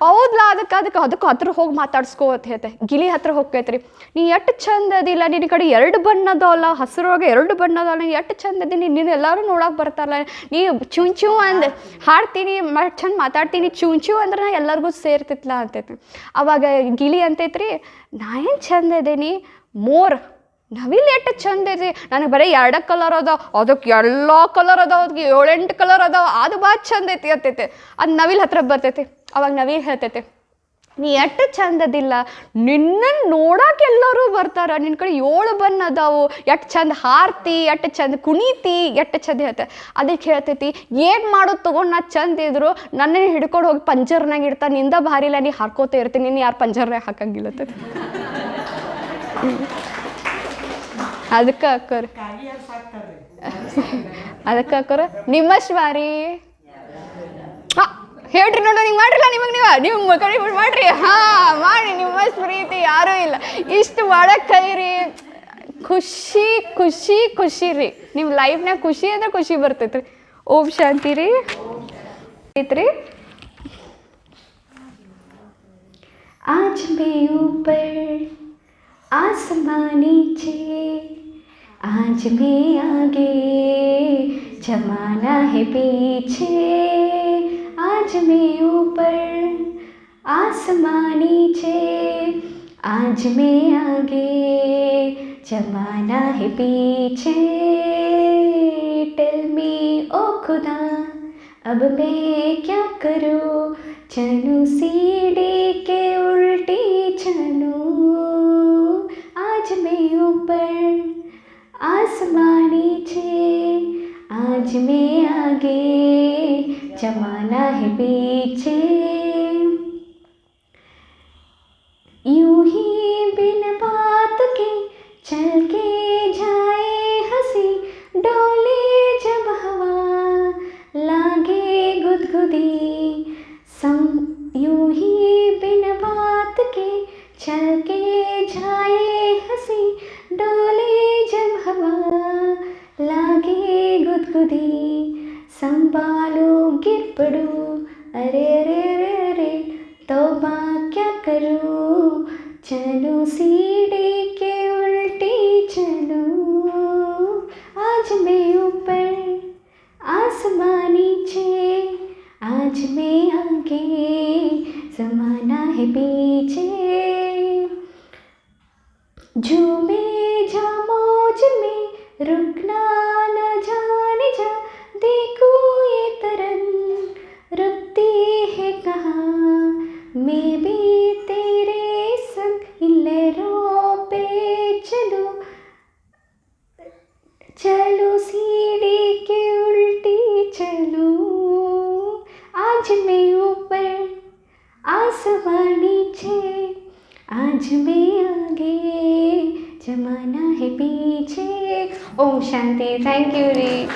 ಹೌದಲ್ಲ, ಅದಕ್ಕೆ ಹತ್ರ ಹೋಗಿ ಮಾತಾಡ್ಸ್ಕೋತ ಹೇಳ್ತೆ. ಗಿಳಿ ಹತ್ರ ಹೋಗ್ತೈತ್ರಿ, ನೀ ಎಷ್ಟು ಚಂದ ಅದಿಲ್ಲ, ನಿನ್ನ ಕಡೆ 2 ಬಣ್ಣ ಅದಾವಲ್ಲ, ಹಸಿರೊಳಗೆ 2 ಬಣ್ಣ ಅದಾವಲ್ಲ, ನೀ ಎಷ್ಟು ಚಂದ ಅದಿ, ನೀನು ಎಲ್ಲರೂ ನೋಡಕ್ಕೆ ಬರ್ತಾರಲ್ಲ, ನೀ ಚೂ ಅಂದು ಹಾಡ್ತೀನಿ, ಚಂದ ಮಾತಾಡ್ತೀನಿ, ಚೂ ಅಂದ್ರೆ ನಾ ಎಲ್ಲರಿಗೂ ಸೇರ್ತಿತ್ಲ ಅಂತೈತಿ. ಅವಾಗ ಗಿಳಿ ಅಂತೈತ್ರಿ, ನಾ ಏನು ಚಂದ ಇದೇನಿ, ಮೋರ್ ನವಿಲ್ ಎಷ್ಟು ಚಂದ ಐತಿ, ನನಗೆ ಬರೀ 2 ಕಲರ್ ಅದಾವ, ಅದಕ್ಕೆ ಎಲ್ಲ ಕಲರ್ ಅದಾವ, ಅದಕ್ಕೆ 7-8 ಕಲರ್ ಅದಾವ, ಅದು ಭಾಳ ಚಂದ ಐತಿ ಅಂತೈತೆ. ಅದು ನವಿಲ್ ಹತ್ರ ಬರ್ತೈತಿ. ಅವಾಗ ನವಿಲ್ ಹೇಳ್ತೈತೆ, ನೀ ಎಷ್ಟು ಚಂದದಿಲ್ಲ, ನಿನ್ನನ್ನು ನೋಡಕ್ಕೆ ಎಲ್ಲರೂ ಬರ್ತಾರ, ನಿನ್ನ ಕಡೆ 7 ಬಣ್ಣ ಅದಾವು, ಎಷ್ಟು ಚಂದ ಹಾರ್ತಿ, ಎಷ್ಟು ಚಂದ ಕುಣಿತಿ, ಎಷ್ಟು ಚಂದ ಹೇಳ್ತೆ. ಅದಕ್ಕೆ ಹೇಳ್ತೈತಿ, ಏನು ಮಾಡೋದು ತೊಗೊಂಡು ನಾ ಚಂದ ಇದ್ರು ನನ್ನನ್ನು ಹಿಡ್ಕೊಂಡು ಹೋಗಿ ಪಂಜರ್ನಾಗ ಇಡ್ತಾ, ನಿಂದ ಭಾರಿ ಇಲ್ಲ, ನೀ ಹಾರ್ಕೋತ ಇರ್ತೀನಿ, ನೀನು ಯಾರು ಪಂಜರ್ನಾಗ ಹಾಕಂಗಿಲ್ಲ. ಅದಕ್ಕೆ ಅಕ್ಕೋರ ನಿಮ್ಮಷ್ಟು ಬಾರಿ ಹೇಳ್ರಿ ನೋಡು, ಹಿಂಗೆ ಮಾಡ್ರಿಲ್ಲ, ನಿಮ್ಮ ಕಡೆ ಮಾಡ್ರಿ. ಹಾಂ ಮಾಡಿ, ನಿಮ್ಮಷ್ಟು ಪ್ರೀತಿ ಯಾರೂ ಇಲ್ಲ. ಇಷ್ಟು ಮಾಡಕ್ಕೆ ಕಲೀರಿ. ಖುಷಿ ರೀ. ನಿಮ್ಮ ಲೈಫ್ನಾಗ ಖುಷಿ ಅಂದ್ರೆ ಖುಷಿ ಬರ್ತೈತ್ರಿ. ಓಂ ಶಾಂತಿ ರೀ. ಐತ್ರಿ, आज मैं ऊपर आसमां नीचे, आज मैं आगे जमाना है पीछे, आज मैं ऊपर आसमां नीचे, आज मैं आगे जमाना है पीछे, टेल मी ओ खुदा अब मैं क्या करूँ, चलूँ सीढ़ी के उल्टी चलूँ, आज मैं ऊपर आसमां नीचे, आज मैं आगे जमाना है पीछे, यूं ही बिन बात के चल के जाए हंसी, डोले जब हवा लागे गुदगुदी, यूं ही बिन बात के चल के जाए हंसी, डोले जब हवा लागे गुदगुदी, संभालो गिर पड़ूं, अरे रे रे रे तौबा क्या करूं, चलूं सीढ़ी के उल्टी चलूं, आज मैं ऊपर आसमां नीचे, आज मैं आगे ज़माना है पीछे, झूमे जा मौज में रुकना न जाने जा, देखूं ये तरंग रुकती है कहाँ, मैं भी तेरे संग इन लहरों पे चलूं, चलो सीढ़ी के उल्टी चलूं, आज मैं ऊपर आसमां नीचे, आज मैं आगे जमाना है पीछे। ओम शांति। थैंक यू री।